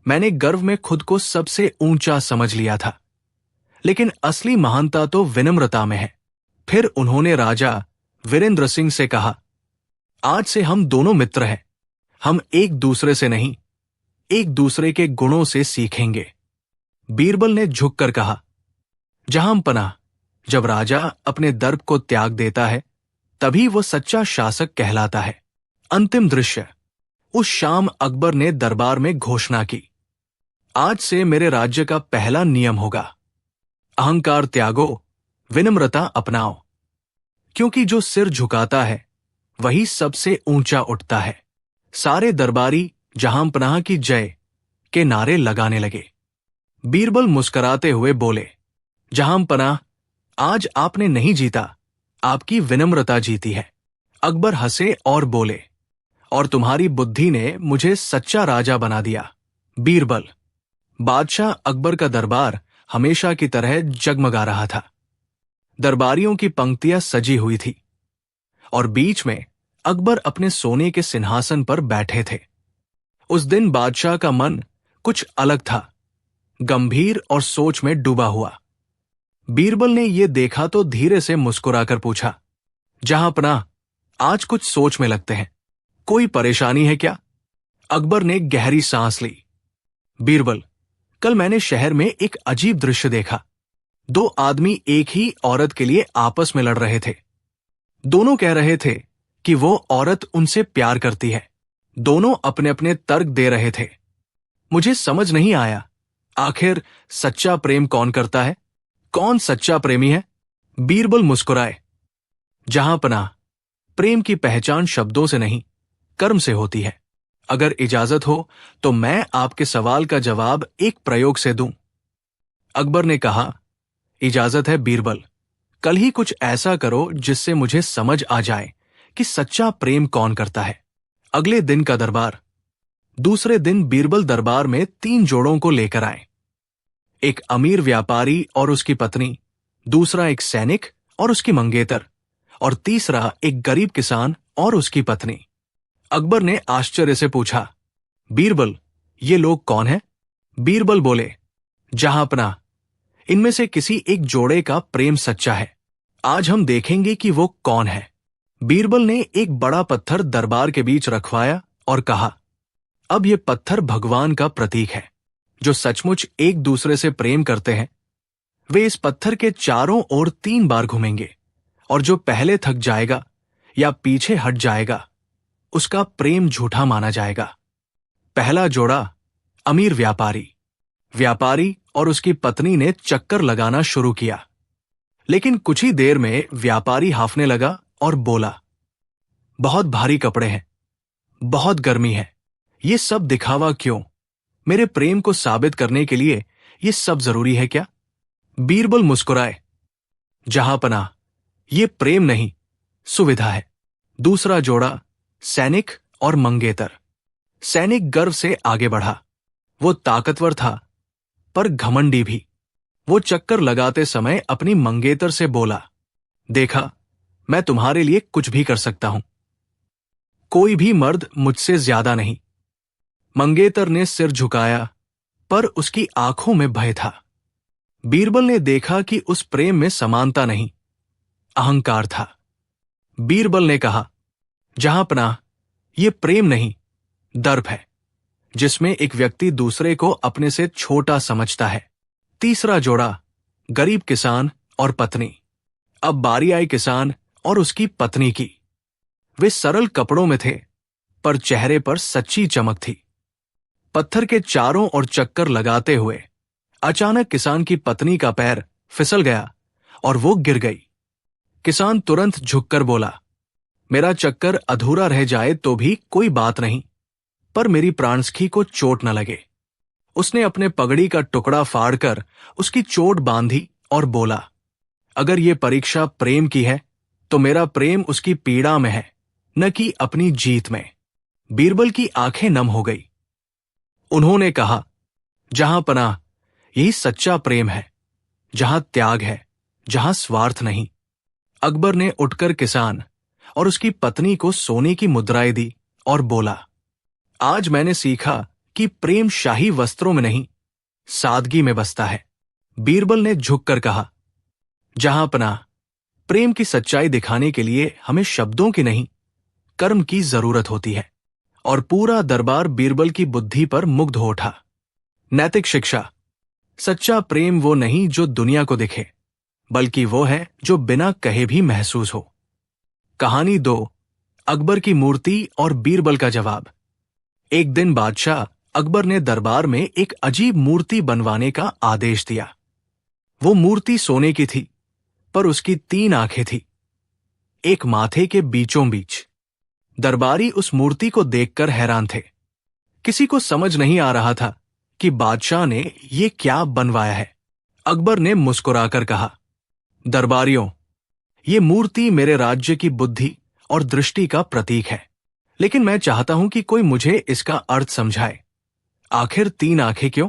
मैंने गर्व में खुद को सबसे ऊंचा समझ लिया था, लेकिन असली महानता तो विनम्रता में है। फिर उन्होंने राजा वीरेंद्र सिंह से कहा, आज से हम दोनों मित्र हैं। हम एक दूसरे से नहीं एक दूसरे के गुणों से सीखेंगे। बीरबल ने झुककर कहा, जहांपनाह, जब राजा अपने दर्प को त्याग देता है तभी वो सच्चा शासक कहलाता है। अंतिम दृश्य। उस शाम अकबर ने दरबार में घोषणा की, आज से मेरे राज्य का पहला नियम होगा, अहंकार त्यागो, विनम्रता अपनाओ, क्योंकि जो सिर झुकाता है वही सबसे ऊंचा उठता है। सारे दरबारी जहांपनाह की जय के नारे लगाने लगे। बीरबल मुस्कुराते हुए बोले, जहांपनाह, आज आपने नहीं जीता, आपकी विनम्रता जीती है। अकबर हंसे और बोले, और तुम्हारी बुद्धि ने मुझे सच्चा राजा बना दिया। बीरबल। बादशाह अकबर का दरबार हमेशा की तरह जगमगा रहा था। दरबारियों की पंक्तियां सजी हुई थी और बीच में अकबर अपने सोने के सिंहासन पर बैठे थे। उस दिन बादशाह का मन कुछ अलग था, गंभीर और सोच में डूबा हुआ। बीरबल ने यह देखा तो धीरे से मुस्कुराकर पूछा, जहांपनाह, आज कुछ सोच में लगते हैं, कोई परेशानी है क्या? अकबर ने गहरी सांस ली। बीरबल, कल मैंने शहर में एक अजीब दृश्य देखा। दो आदमी एक ही औरत के लिए आपस में लड़ रहे थे। दोनों कह रहे थे कि वो औरत उनसे प्यार करती है। दोनों अपने अपने तर्क दे रहे थे। मुझे समझ नहीं आया, आखिर सच्चा प्रेम कौन करता है? कौन सच्चा प्रेमी है? बीरबल मुस्कुराए, जहांपनाह, प्रेम की पहचान शब्दों से नहीं, कर्म से होती है। अगर इजाजत हो तो मैं आपके सवाल का जवाब एक प्रयोग से दूं। अकबर ने कहा, इजाजत है बीरबल। कल ही कुछ ऐसा करो जिससे मुझे समझ आ जाए कि सच्चा प्रेम कौन करता है। अगले दिन का दरबार। दूसरे दिन बीरबल दरबार में 3 जोड़ों को लेकर आए। एक अमीर व्यापारी और उसकी पत्नी, दूसरा एक सैनिक और उसकी मंगेतर, और तीसरा एक गरीब किसान और उसकी पत्नी। अकबर ने आश्चर्य से पूछा, बीरबल, ये लोग कौन हैं? बीरबल बोले, जहांपनाह, इनमें से किसी एक जोड़े का प्रेम सच्चा है। आज हम देखेंगे कि वो कौन है। बीरबल ने एक बड़ा पत्थर दरबार के बीच रखवाया और कहा, अब ये पत्थर भगवान का प्रतीक है। जो सचमुच एक दूसरे से प्रेम करते हैं वे इस पत्थर के चारों ओर 3 बार घूमेंगे, और जो पहले थक जाएगा या पीछे हट जाएगा उसका प्रेम झूठा माना जाएगा। पहला जोड़ा, अमीर व्यापारी। व्यापारी और उसकी पत्नी ने चक्कर लगाना शुरू किया, लेकिन कुछ ही देर में व्यापारी हांफने लगा और बोला, बहुत भारी कपड़े हैं, बहुत गर्मी है, ये सब दिखावा क्यों? मेरे प्रेम को साबित करने के लिए ये सब जरूरी है क्या? बीरबल मुस्कुराए, जहांपनाह, ये प्रेम नहीं, सुविधा है। दूसरा जोड़ा, सैनिक और मंगेतर। सैनिक गर्व से आगे बढ़ा। वो ताकतवर था पर घमंडी भी। वो चक्कर लगाते समय अपनी मंगेतर से बोला, देखा, मैं तुम्हारे लिए कुछ भी कर सकता हूं। कोई भी मर्द मुझसे ज्यादा नहीं। मंगेतर ने सिर झुकाया, पर उसकी आंखों में भय था। बीरबल ने देखा कि उस प्रेम में समानता नहीं, अहंकार था। बीरबल ने कहा, जहांपनाह, ये प्रेम नहीं, दर्प है, जिसमें एक व्यक्ति दूसरे को अपने से छोटा समझता है। तीसरा जोड़ा, गरीब किसान और पत्नी। अब बारी आई किसान और उसकी पत्नी की। वे सरल कपड़ों में थे, पर चेहरे पर सच्ची चमक थी। पत्थर के चारों ओर चक्कर लगाते हुए अचानक किसान की पत्नी का पैर फिसल गया और वो गिर गई। किसान तुरंत झुककर बोला, मेरा चक्कर अधूरा रह जाए तो भी कोई बात नहीं, पर मेरी प्राणसखी को चोट न लगे। उसने अपने पगड़ी का टुकड़ा फाड़कर उसकी चोट बांधी और बोला, अगर ये परीक्षा प्रेम की है तो मेरा प्रेम उसकी पीड़ा में है, न कि अपनी जीत में। बीरबल की आंखें नम हो गई। उन्होंने कहा, जहांपनाह, यही सच्चा प्रेम है, जहां त्याग है, जहां स्वार्थ नहीं। अकबर ने उठकर किसान और उसकी पत्नी को सोने की मुद्राएं दी और बोला, आज मैंने सीखा कि प्रेम शाही वस्त्रों में नहीं, सादगी में बसता है। बीरबल ने झुककर कहा, जहांपनाह, प्रेम की सच्चाई दिखाने के लिए हमें शब्दों की नहीं, कर्म की जरूरत होती है, और पूरा दरबार बीरबल की बुद्धि पर मुग्ध हो उठा। नैतिक शिक्षा। सच्चा प्रेम वो नहीं जो दुनिया को दिखे, बल्कि वो है जो बिना कहे भी महसूस हो। कहानी 2, अकबर की मूर्ति और बीरबल का जवाब। एक दिन बादशाह अकबर ने दरबार में एक अजीब मूर्ति बनवाने का आदेश दिया। वो मूर्ति सोने की थी, पर उसकी 3 आंखें थी, एक माथे के बीचों बीच। दरबारी उस मूर्ति को देखकर हैरान थे। किसी को समझ नहीं आ रहा था कि बादशाह ने ये क्या बनवाया है। अकबर ने मुस्कुराकर कहा, दरबारियों, ये मूर्ति मेरे राज्य की बुद्धि और दृष्टि का प्रतीक है, लेकिन मैं चाहता हूं कि कोई मुझे इसका अर्थ समझाए। आखिर 3 आंखें क्यों?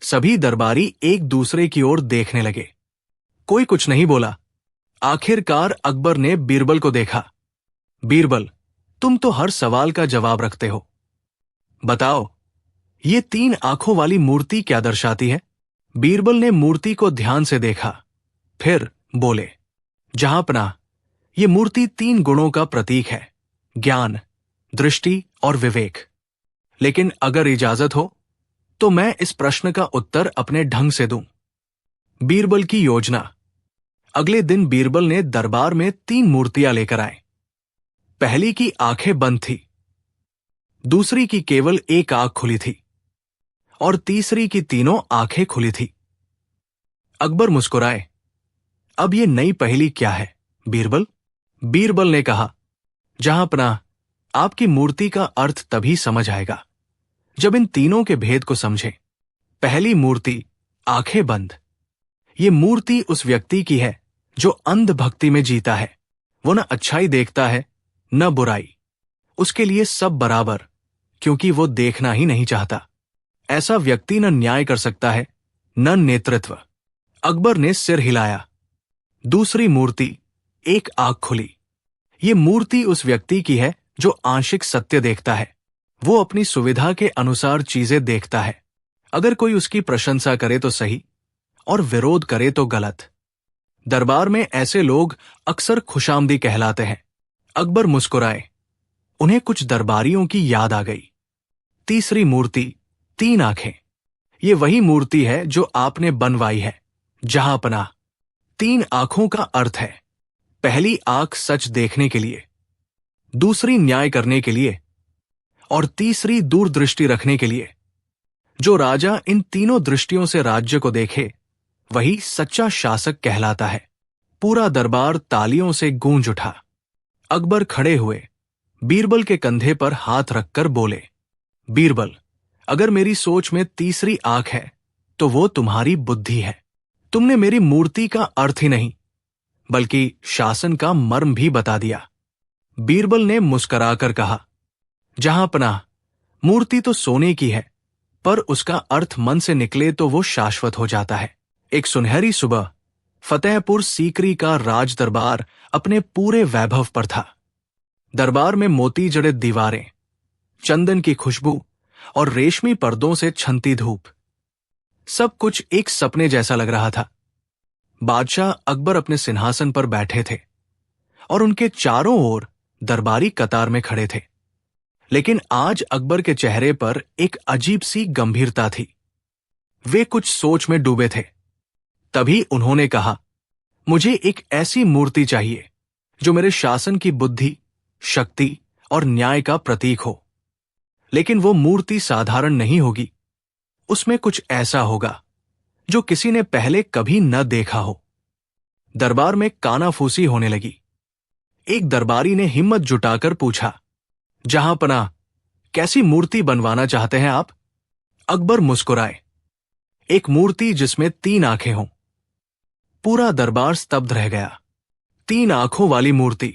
सभी दरबारी एक दूसरे की ओर देखने लगे। कोई कुछ नहीं बोला। आखिरकार अकबर ने बीरबल को देखा। बीरबल, तुम तो हर सवाल का जवाब रखते हो। बताओ, ये 3 आंखों वाली मूर्ति क्या दर्शाती है? बीरबल ने मूर्ति को ध्यान से देखा, फिर बोले, जहांपनाह, ये मूर्ति 3 गुणों का प्रतीक है, ज्ञान, दृष्टि और विवेक। लेकिन अगर इजाजत हो तो मैं इस प्रश्न का उत्तर अपने ढंग से दूं। बीरबल की योजना। अगले दिन बीरबल ने दरबार में 3 मूर्तियां लेकर आए। पहली की आंखें बंद थी, दूसरी की केवल एक आंख खुली थी और तीसरी की तीनों आंखें खुली थी। अकबर मुस्कुराए। अब ये नई पहेली क्या है, बीरबल? बीरबल ने कहा, जहांपनाह, आपकी मूर्ति का अर्थ तभी समझ आएगा जब इन तीनों के भेद को समझें। पहली मूर्ति, आंखें बंद। ये मूर्ति उस व्यक्ति की है जो अंध भक्ति में जीता है। वो न अच्छाई देखता है न बुराई। उसके लिए सब बराबर, क्योंकि वो देखना ही नहीं चाहता। ऐसा व्यक्ति न न्याय कर सकता है न नेतृत्व। अकबर ने सिर हिलाया। दूसरी मूर्ति, एक आंख खुली। ये मूर्ति उस व्यक्ति की है जो आंशिक सत्य देखता है। वो अपनी सुविधा के अनुसार चीजें देखता है। अगर कोई उसकी प्रशंसा करे तो सही और विरोध करे तो गलत। दरबार में ऐसे लोग अक्सर खुशामदी कहलाते हैं। अकबर मुस्कुराए। उन्हें कुछ दरबारियों की याद आ गई। तीसरी मूर्ति, 3 आंखें। ये वही मूर्ति है जो आपने बनवाई है, जहांपनाह। 3 आंखों का अर्थ है, पहली आंख सच देखने के लिए, दूसरी न्याय करने के लिए और तीसरी दूरदृष्टि रखने के लिए। जो राजा इन तीनों दृष्टियों से राज्य को देखे, वही सच्चा शासक कहलाता है। पूरा दरबार तालियों से गूंज उठा। अकबर खड़े हुए, बीरबल के कंधे पर हाथ रखकर बोले, बीरबल, अगर मेरी सोच में तीसरी आंख है तो वो तुम्हारी बुद्धि है। तुमने मेरी मूर्ति का अर्थ ही नहीं, बल्कि शासन का मर्म भी बता दिया। बीरबल ने मुस्कुराकर कहा, जहांपनाह, मूर्ति तो सोने की है, पर उसका अर्थ मन से निकले तो वो शाश्वत हो जाता है। एक सुनहरी सुबह फतेहपुर सीकरी का राज दरबार अपने पूरे वैभव पर था। दरबार में मोती जड़े दीवारें, चंदन की खुशबू और रेशमी पर्दों से छनती धूप, सब कुछ एक सपने जैसा लग रहा था। बादशाह अकबर अपने सिंहासन पर बैठे थे और उनके चारों ओर दरबारी कतार में खड़े थे। लेकिन आज अकबर के चेहरे पर एक अजीब सी गंभीरता थी। वे कुछ सोच में डूबे थे। तभी उन्होंने कहा, मुझे एक ऐसी मूर्ति चाहिए जो मेरे शासन की बुद्धि, शक्ति और न्याय का प्रतीक हो। लेकिन वो मूर्ति साधारण नहीं होगी। उसमें कुछ ऐसा होगा जो किसी ने पहले कभी न देखा हो। दरबार में कानाफूसी होने लगी। एक दरबारी ने हिम्मत जुटाकर पूछा, जहांपनाह, कैसी मूर्ति बनवाना चाहते हैं आप? अकबर मुस्कुराए। एक मूर्ति जिसमें 3 आंखें हों। पूरा दरबार स्तब्ध रह गया। 3 आंखों वाली मूर्ति,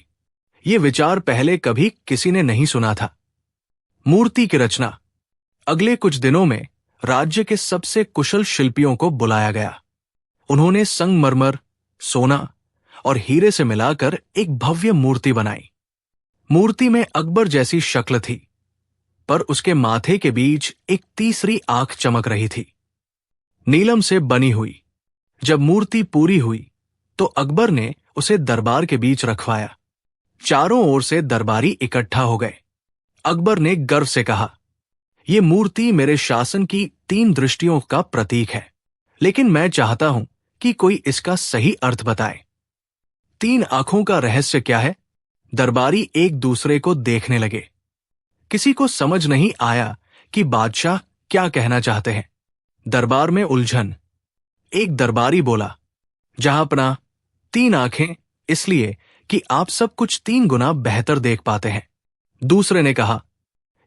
ये विचार पहले कभी किसी ने नहीं सुना था। मूर्ति की रचना। अगले कुछ दिनों में राज्य के सबसे कुशल शिल्पियों को बुलाया गया। उन्होंने संगमरमर, सोना और हीरे से मिलाकर एक भव्य मूर्ति बनाई। मूर्ति में अकबर जैसी शक्ल थी, पर उसके माथे के बीच एक तीसरी आंख चमक रही थी, नीलम से बनी हुई। जब मूर्ति पूरी हुई तो अकबर ने उसे दरबार के बीच रखवाया। चारों ओर से दरबारी इकट्ठा हो गए। अकबर ने गर्व से कहा, ये मूर्ति मेरे शासन की 3 दृष्टियों का प्रतीक है, लेकिन मैं चाहता हूं कि कोई इसका सही अर्थ बताए। 3 आंखों का रहस्य क्या है? दरबारी एक दूसरे को देखने लगे। किसी को समझ नहीं आया कि बादशाह क्या कहना चाहते हैं। दरबार में उलझन। एक दरबारी बोला, जहांपनाह, 3 आंखें इसलिए कि आप सब कुछ 3 गुना बेहतर देख पाते हैं। दूसरे ने कहा,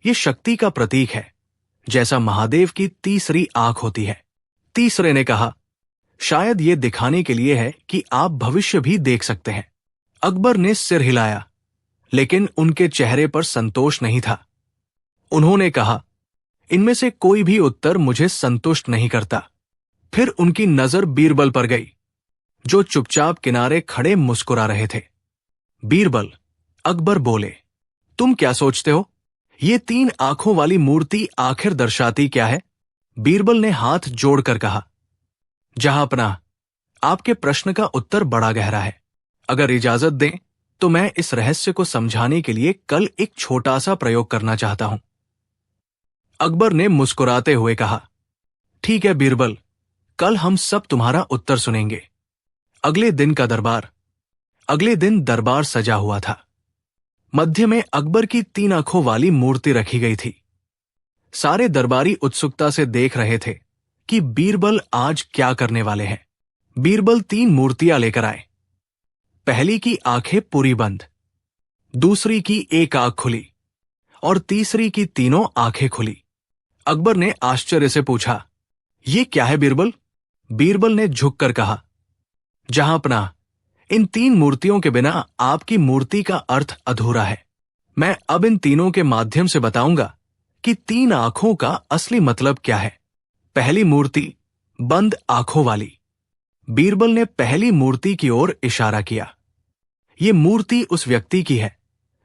यह शक्ति का प्रतीक है, जैसा महादेव की तीसरी आंख होती है। तीसरे ने कहा, शायद यह दिखाने के लिए है कि आप भविष्य भी देख सकते हैं। अकबर ने सिर हिलाया, लेकिन उनके चेहरे पर संतोष नहीं था। उन्होंने कहा, इनमें से कोई भी उत्तर मुझे संतुष्ट नहीं करता। फिर उनकी नजर बीरबल पर गई, जो चुपचाप किनारे खड़े मुस्कुरा रहे थे। बीरबल, अकबर बोले, तुम क्या सोचते हो? ये 3 आंखों वाली मूर्ति आखिर दर्शाती क्या है? बीरबल ने हाथ जोड़कर कहा, जहांपनाह, आपके प्रश्न का उत्तर बड़ा गहरा है। अगर इजाजत दें तो मैं इस रहस्य को समझाने के लिए कल एक छोटा सा प्रयोग करना चाहता हूं। अकबर ने मुस्कुराते हुए कहा, ठीक है बीरबल, कल हम सब तुम्हारा उत्तर सुनेंगे। अगले दिन का दरबार। अगले दिन दरबार सजा हुआ था। मध्य में अकबर की 3 आंखों वाली मूर्ति रखी गई थी। सारे दरबारी उत्सुकता से देख रहे थे कि बीरबल आज क्या करने वाले हैं। बीरबल 3 मूर्तियां लेकर आए। पहली की आंखें पूरी बंद, दूसरी की एक आंख खुली और तीसरी की तीनों आंखें खुली। अकबर ने आश्चर्य से पूछा, ये क्या है बीरबल? बीरबल ने झुककर कहा, जहांपनाह, इन 3 मूर्तियों के बिना आपकी मूर्ति का अर्थ अधूरा है। मैं अब इन तीनों के माध्यम से बताऊंगा कि 3 आंखों का असली मतलब क्या है। पहली मूर्ति, बंद आंखों वाली। बीरबल ने पहली मूर्ति की ओर इशारा किया। ये मूर्ति उस व्यक्ति की है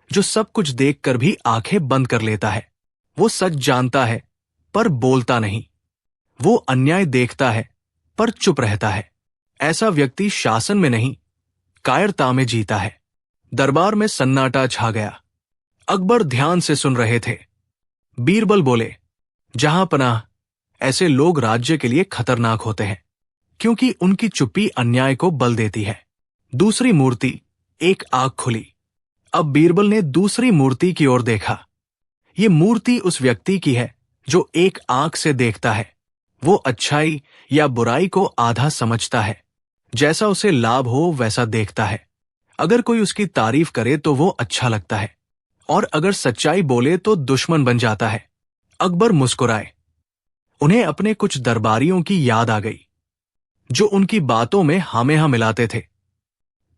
जो सब कुछ देखकर भी आंखें बंद कर लेता है। वो सच जानता है पर बोलता नहीं। वो अन्याय देखता है पर चुप रहता है। ऐसा व्यक्ति शासन में नहीं, कायरता में जीता है। दरबार में सन्नाटा छा गया। अकबर ध्यान से सुन रहे थे। बीरबल बोले, जहांपनाह, ऐसे लोग राज्य के लिए खतरनाक होते हैं, क्योंकि उनकी चुप्पी अन्याय को बल देती है। दूसरी मूर्ति, एक आंख खुली। अब बीरबल ने दूसरी मूर्ति की ओर देखा। ये मूर्ति उस व्यक्ति की है जो एक आंख से देखता है। वो अच्छाई या बुराई को आधा समझता है, जैसा उसे लाभ हो वैसा देखता है। अगर कोई उसकी तारीफ करे तो वो अच्छा लगता है, और अगर सच्चाई बोले तो दुश्मन बन जाता है। अकबर मुस्कुराए। उन्हें अपने कुछ दरबारियों की याद आ गई, जो उनकी बातों में हामेहा मिलाते थे,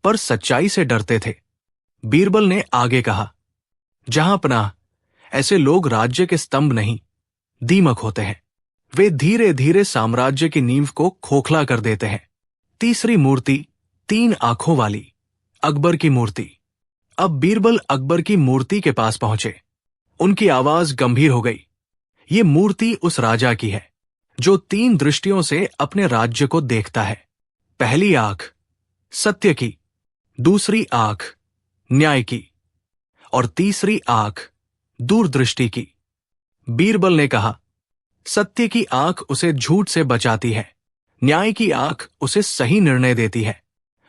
पर सच्चाई से डरते थे। बीरबल ने आगे कहा, जहांपनाह, ऐसे लोग राज्य के स्तंभ नहीं, दीमक होते हैं। वे धीरे धीरे साम्राज्य की नींव को खोखला कर देते हैं। तीसरी मूर्ति, 3 आंखों वाली, अकबर की मूर्ति। अब बीरबल अकबर की मूर्ति के पास पहुंचे। उनकी आवाज गंभीर हो गई। ये मूर्ति उस राजा की है जो 3 दृष्टियों से अपने राज्य को देखता है। पहली आंख, सत्य की। दूसरी आंख, न्याय की। और तीसरी आंख, दूरदृष्टि की। बीरबल ने कहा, सत्य की आंख उसे झूठ से बचाती है, न्याय की आंख उसे सही निर्णय देती है,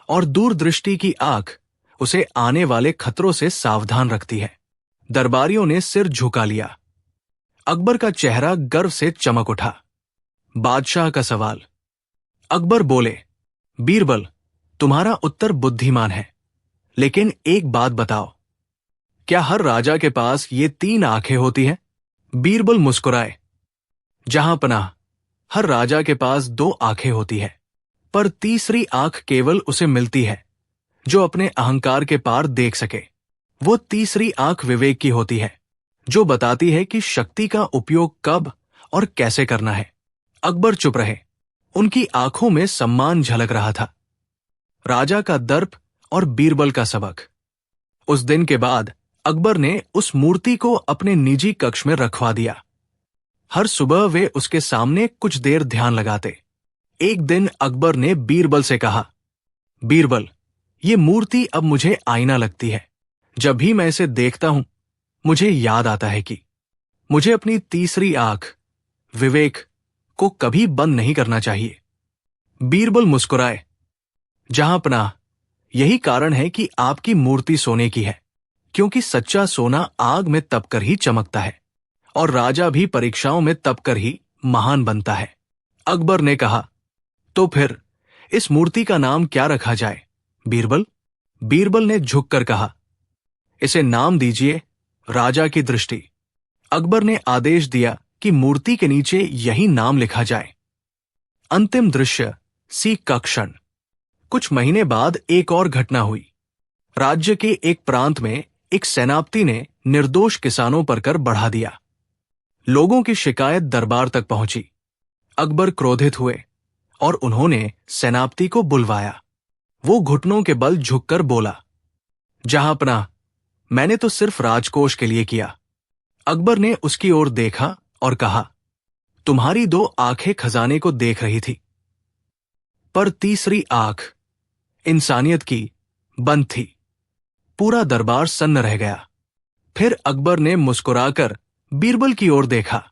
और दूरदृष्टि की आंख उसे आने वाले खतरों से सावधान रखती है। दरबारियों ने सिर झुका लिया। अकबर का चेहरा गर्व से चमक उठा। बादशाह का सवाल। अकबर बोले, बीरबल, तुम्हारा उत्तर बुद्धिमान है, लेकिन एक बात बताओ, क्या हर राजा के पास ये 3 आंखें होती हैं? बीरबल मुस्कुराए। जहांपनाह, हर राजा के पास 2 आंखें होती है, पर तीसरी आंख केवल उसे मिलती है जो अपने अहंकार के पार देख सके। वो तीसरी आंख विवेक की होती है, जो बताती है कि शक्ति का उपयोग कब और कैसे करना है। अकबर चुप रहे। उनकी आंखों में सम्मान झलक रहा था। राजा का दर्प और बीरबल का सबक। उस दिन के बाद अकबर ने उस मूर्ति को अपने निजी कक्ष में रखवा दिया। हर सुबह वे उसके सामने कुछ देर ध्यान लगाते। एक दिन अकबर ने बीरबल से कहा, बीरबल, ये मूर्ति अब मुझे आईना लगती है। जब भी मैं इसे देखता हूं, मुझे याद आता है कि मुझे अपनी तीसरी आंख विवेक को कभी बंद नहीं करना चाहिए। बीरबल मुस्कुराए। जहांपनाह, यही कारण है कि आपकी मूर्ति सोने की है, क्योंकि सच्चा सोना आग में तपकर ही चमकता है और राजा भी परीक्षाओं में तपकर ही महान बनता है। अकबर ने कहा, तो फिर इस मूर्ति का नाम क्या रखा जाए बीरबल? बीरबल ने झुककर कहा, इसे नाम दीजिए राजा की दृष्टि। अकबर ने आदेश दिया कि मूर्ति के नीचे यही नाम लिखा जाए। अंतिम दृश्य सीख का क्षण। कुछ महीने बाद एक और घटना हुई। राज्य के एक प्रांत में एक सेनापति ने निर्दोष किसानों पर कर बढ़ा दिया। लोगों की शिकायत दरबार तक पहुंची। अकबर क्रोधित हुए और उन्होंने सेनापति को बुलवाया। वो घुटनों के बल झुककर बोला, जहांपनाह, मैंने तो सिर्फ राजकोष के लिए किया। अकबर ने उसकी ओर देखा और कहा, तुम्हारी दो आंखें खजाने को देख रही थी, पर तीसरी आंख इंसानियत की बंद थी। पूरा दरबार सन्न रह गया। फिर अकबर ने मुस्कुराकर बीरबल की ओर देखा।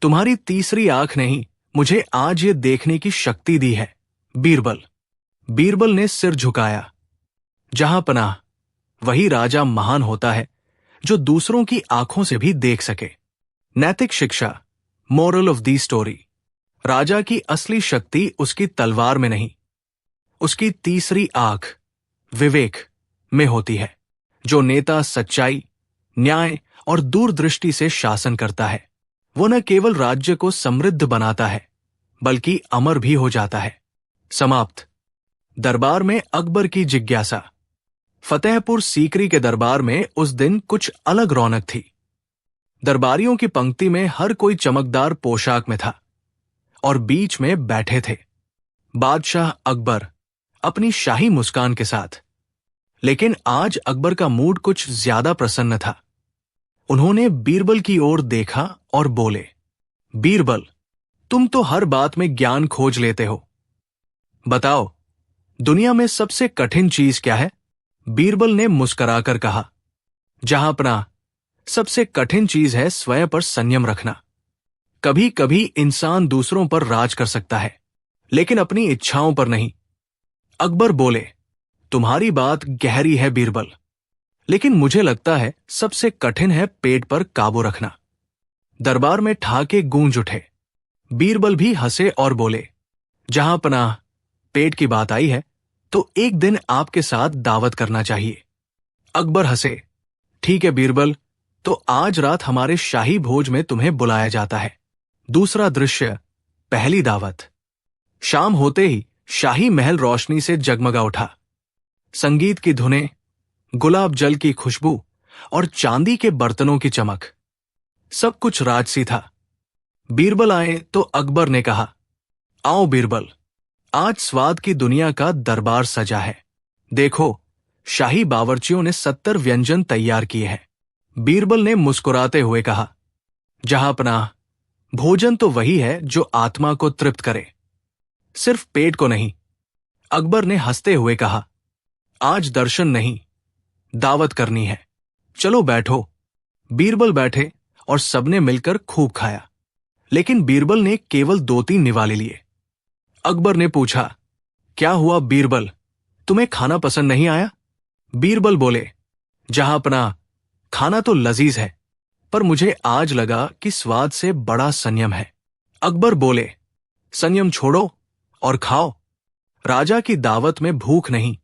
तुम्हारी तीसरी आंख ने ही मुझे आज ये देखने की शक्ति दी है बीरबल। बीरबल ने सिर झुकाया। जहांपनाह, वही राजा महान होता है जो दूसरों की आंखों से भी देख सके। नैतिक शिक्षा, मोरल ऑफ दी स्टोरी। राजा की असली शक्ति उसकी तलवार में नहीं, उसकी तीसरी आंख विवेक में होती है। जो नेता सच्चाई, न्याय और दूरदृष्टि से शासन करता है, वो न केवल राज्य को समृद्ध बनाता है, बल्कि अमर भी हो जाता है। समाप्त। दरबार में अकबर की जिज्ञासा। फतेहपुर सीकरी के दरबार में उस दिन कुछ अलग रौनक थी। दरबारियों की पंक्ति में हर कोई चमकदार पोशाक में था और बीच में बैठे थे बादशाह अकबर अपनी शाही मुस्कान के साथ। लेकिन आज अकबर का मूड कुछ ज्यादा प्रसन्न था। उन्होंने बीरबल की ओर देखा और बोले, बीरबल, तुम तो हर बात में ज्ञान खोज लेते हो। बताओ, दुनिया में सबसे कठिन चीज क्या है? बीरबल ने मुस्कुराकर कहा, जहांपनाह, सबसे कठिन चीज है स्वयं पर संयम रखना। कभी कभी इंसान दूसरों पर राज कर सकता है, लेकिन अपनी इच्छाओं पर नहीं। अकबर बोले, तुम्हारी बात गहरी है बीरबल, लेकिन मुझे लगता है सबसे कठिन है पेट पर काबू रखना। दरबार में ठहाके गूंज उठे। बीरबल भी हंसे और बोले, जहांपनाह, पेट की बात आई है तो एक दिन आपके साथ दावत करना चाहिए। अकबर हंसे। ठीक है बीरबल, तो आज रात हमारे शाही भोज में तुम्हें बुलाया जाता है। दूसरा दृश्य, पहली दावत। शाम होते ही शाही महल रोशनी से जगमगा उठा। संगीत की धुनें, गुलाब जल की खुशबू और चांदी के बर्तनों की चमक, सब कुछ राजसी था। बीरबल आए तो अकबर ने कहा, आओ बीरबल, आज स्वाद की दुनिया का दरबार सजा है। देखो, शाही बावर्चियों ने 70 व्यंजन तैयार किए हैं। बीरबल ने मुस्कुराते हुए कहा, जहांपनाह, भोजन तो वही है जो आत्मा को तृप्त करे, सिर्फ पेट को नहीं। अकबर ने हंसते हुए कहा, आज दर्शन नहीं, दावत करनी है। चलो बैठो। बीरबल बैठे और सबने मिलकर खूब खाया। लेकिन बीरबल ने केवल 2-3 निवाले लिए। अकबर ने पूछा, क्या हुआ बीरबल, तुम्हें खाना पसंद नहीं आया? बीरबल बोले, जहांपनाह, खाना तो लजीज है, पर मुझे आज लगा कि स्वाद से बड़ा संयम है। अकबर बोले, संयम छोड़ो और खाओ। राजा की दावत में भूख नहीं,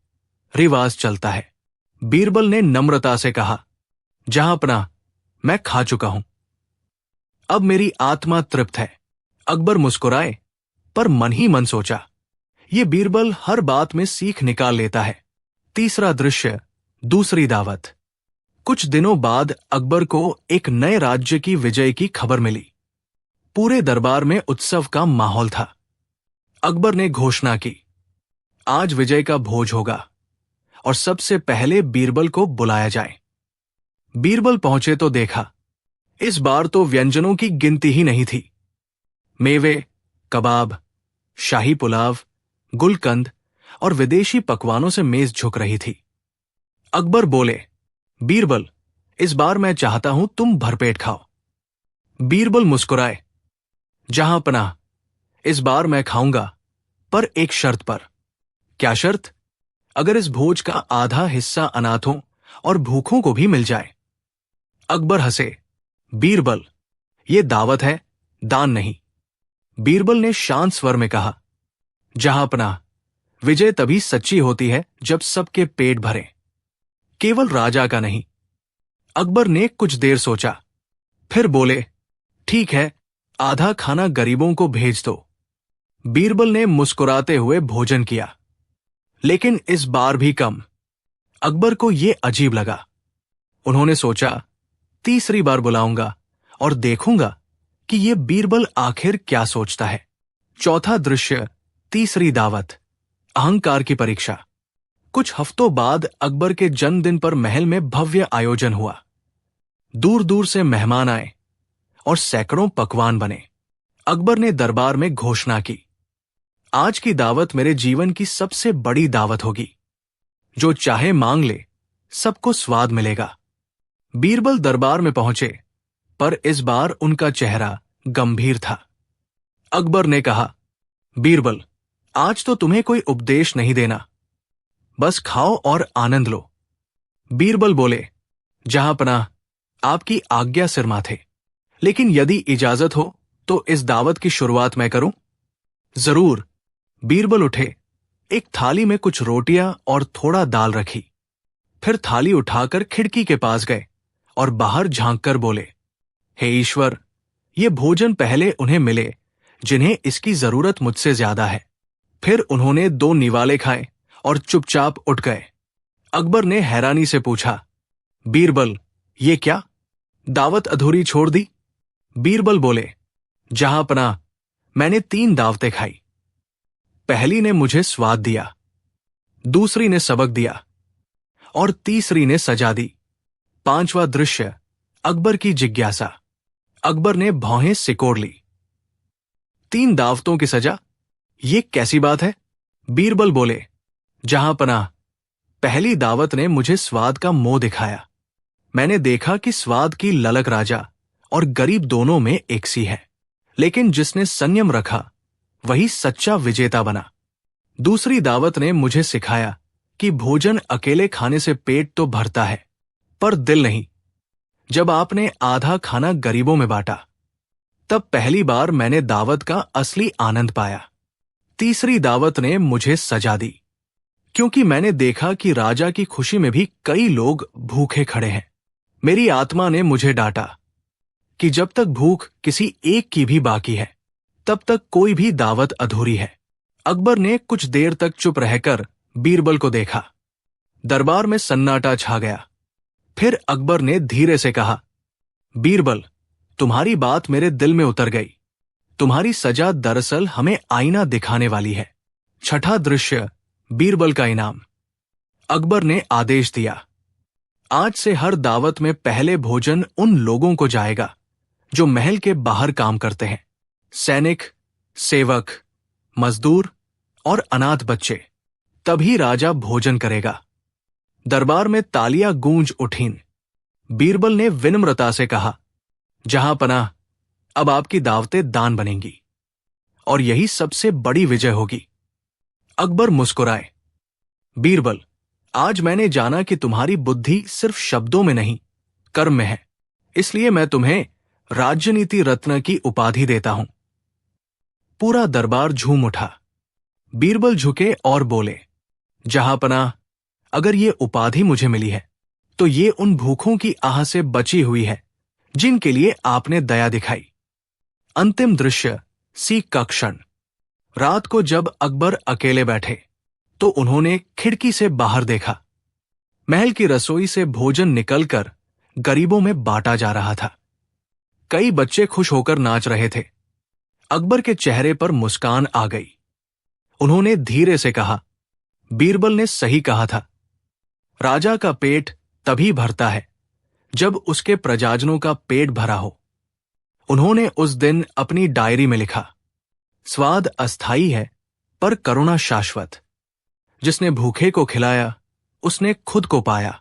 रिवाज चलता है। बीरबल ने नम्रता से कहा, जहांपनाह, मैं खा चुका हूं, अब मेरी आत्मा तृप्त है। अकबर मुस्कुराए, पर मन ही मन सोचा, ये बीरबल हर बात में सीख निकाल लेता है। तीसरा दृश्य, दूसरी दावत। कुछ दिनों बाद अकबर को एक नए राज्य की विजय की खबर मिली। पूरे दरबार में उत्सव का माहौल था। अकबर ने घोषणा की, आज विजय का भोज होगा और सबसे पहले बीरबल को बुलाया जाए। बीरबल पहुंचे तो देखा, इस बार तो व्यंजनों की गिनती ही नहीं थी। मेवे, कबाब, शाही पुलाव, गुलकंद और विदेशी पकवानों से मेज झुक रही थी। अकबर बोले, बीरबल, इस बार मैं चाहता हूं तुम भरपेट खाओ। बीरबल मुस्कुराए। जहां पनाह, इस बार मैं खाऊंगा, पर एक शर्त पर। क्या शर्त? अगर इस भोज का आधा हिस्सा अनाथों और भूखों को भी मिल जाए। अकबर हंसे। बीरबल, ये दावत है, दान नहीं। बीरबल ने शांत स्वर में कहा, जहां पनाह, विजय तभी सच्ची होती है जब सबके पेट भरे, केवल राजा का नहीं। अकबर ने कुछ देर सोचा, फिर बोले, ठीक है, आधा खाना गरीबों को भेज दो। बीरबल ने मुस्कुराते हुए भोजन किया, लेकिन इस बार भी कम। अकबर को यह अजीब लगा। उन्होंने सोचा, तीसरी बार बुलाऊंगा और देखूंगा कि यह बीरबल आखिर क्या सोचता है। चौथा दृश्य, तीसरी दावत, अहंकार की परीक्षा। कुछ हफ्तों बाद अकबर के जन्मदिन पर महल में भव्य आयोजन हुआ। दूर दूर से मेहमान आए और सैकड़ों पकवान बने। अकबर ने दरबार में घोषणा की, आज की दावत मेरे जीवन की सबसे बड़ी दावत होगी। जो चाहे मांग ले, सबको स्वाद मिलेगा। बीरबल दरबार में पहुंचे, पर इस बार उनका चेहरा गंभीर था। अकबर ने कहा, बीरबल, आज तो तुम्हें कोई उपदेश नहीं देना, बस खाओ और आनंद लो। बीरबल बोले, जहां पनाह, आपकी आज्ञा सिर माथे, लेकिन यदि इजाजत हो तो इस दावत की शुरुआत मैं करूं? जरूर। बीरबल उठे, एक थाली में कुछ रोटियां और थोड़ा दाल रखी। फिर थाली उठाकर खिड़की के पास गए और बाहर झांककर बोले, हे ईश्वर, ये भोजन पहले उन्हें मिले जिन्हें इसकी जरूरत मुझसे ज्यादा है। फिर उन्होंने 2 निवाले खाए और चुपचाप उठ गए। अकबर ने हैरानी से पूछा, बीरबल, ये क्या? दावत अधूरी छोड़ दी? बीरबल बोले, जहां पनाह, मैंने 3 दावतें खाई। पहली ने मुझे स्वाद दिया, दूसरी ने सबक दिया और तीसरी ने सजा दी। 5वां दृश्य, अकबर की जिज्ञासा। अकबर ने भौहें सिकोड़ ली। 3 दावतों की सजा, ये कैसी बात है? बीरबल बोले, जहां पनाह, पहली दावत ने मुझे स्वाद का मोह दिखाया। मैंने देखा कि स्वाद की ललक राजा और गरीब दोनों में एक सी है, लेकिन जिसने संयम रखा वही सच्चा विजेता बना। दूसरी दावत ने मुझे सिखाया कि भोजन अकेले खाने से पेट तो भरता है, पर दिल नहीं। जब आपने आधा खाना गरीबों में बांटा, तब पहली बार मैंने दावत का असली आनंद पाया। तीसरी दावत ने मुझे सजा दी, क्योंकि मैंने देखा कि राजा की खुशी में भी कई लोग भूखे खड़े हैं। मेरी आत्मा ने मुझे डांटा कि जब तक भूख किसी एक की भी बाकी है, तब तक कोई भी दावत अधूरी है। अकबर ने कुछ देर तक चुप रहकर बीरबल को देखा। दरबार में सन्नाटा छा गया। फिर अकबर ने धीरे से कहा, बीरबल, तुम्हारी बात मेरे दिल में उतर गई। तुम्हारी सजा दरअसल हमें आईना दिखाने वाली है। छठा दृश्य, बीरबल का इनाम। अकबर ने आदेश दिया, आज से हर दावत में पहले भोजन उन लोगों को जाएगा जो महल के बाहर काम करते हैं। सैनिक, सेवक, मजदूर और अनाथ बच्चे। तभी राजा भोजन करेगा। दरबार में तालियां गूंज उठीं। बीरबल ने विनम्रता से कहा, जहां पनाह, अब आपकी दावतें दान बनेंगी और यही सबसे बड़ी विजय होगी। अकबर मुस्कुराए। बीरबल, आज मैंने जाना कि तुम्हारी बुद्धि सिर्फ शब्दों में नहीं, कर्म में है। इसलिए मैं तुम्हें राजनीति रत्न की उपाधि देता हूं। पूरा दरबार झूम उठा। बीरबल झुके और बोले, जहां पनाह, अगर ये उपाधि मुझे मिली है तो ये उन भूखों की आह से बची हुई है जिनके लिए आपने दया दिखाई। अंतिम दृश्य, सीख का क्षण। रात को जब अकबर अकेले बैठे तो उन्होंने खिड़की से बाहर देखा। महल की रसोई से भोजन निकलकर गरीबों में बांटा जा रहा था। कई बच्चे खुश होकर नाच रहे थे। अकबर के चेहरे पर मुस्कान आ गई। उन्होंने धीरे से कहा, बीरबल ने सही कहा था। राजा का पेट तभी भरता है जब उसके प्रजाजनों का पेट भरा हो। उन्होंने उस दिन अपनी डायरी में लिखा, स्वाद अस्थाई है पर करुणा शाश्वत। जिसने भूखे को खिलाया उसने खुद को पाया।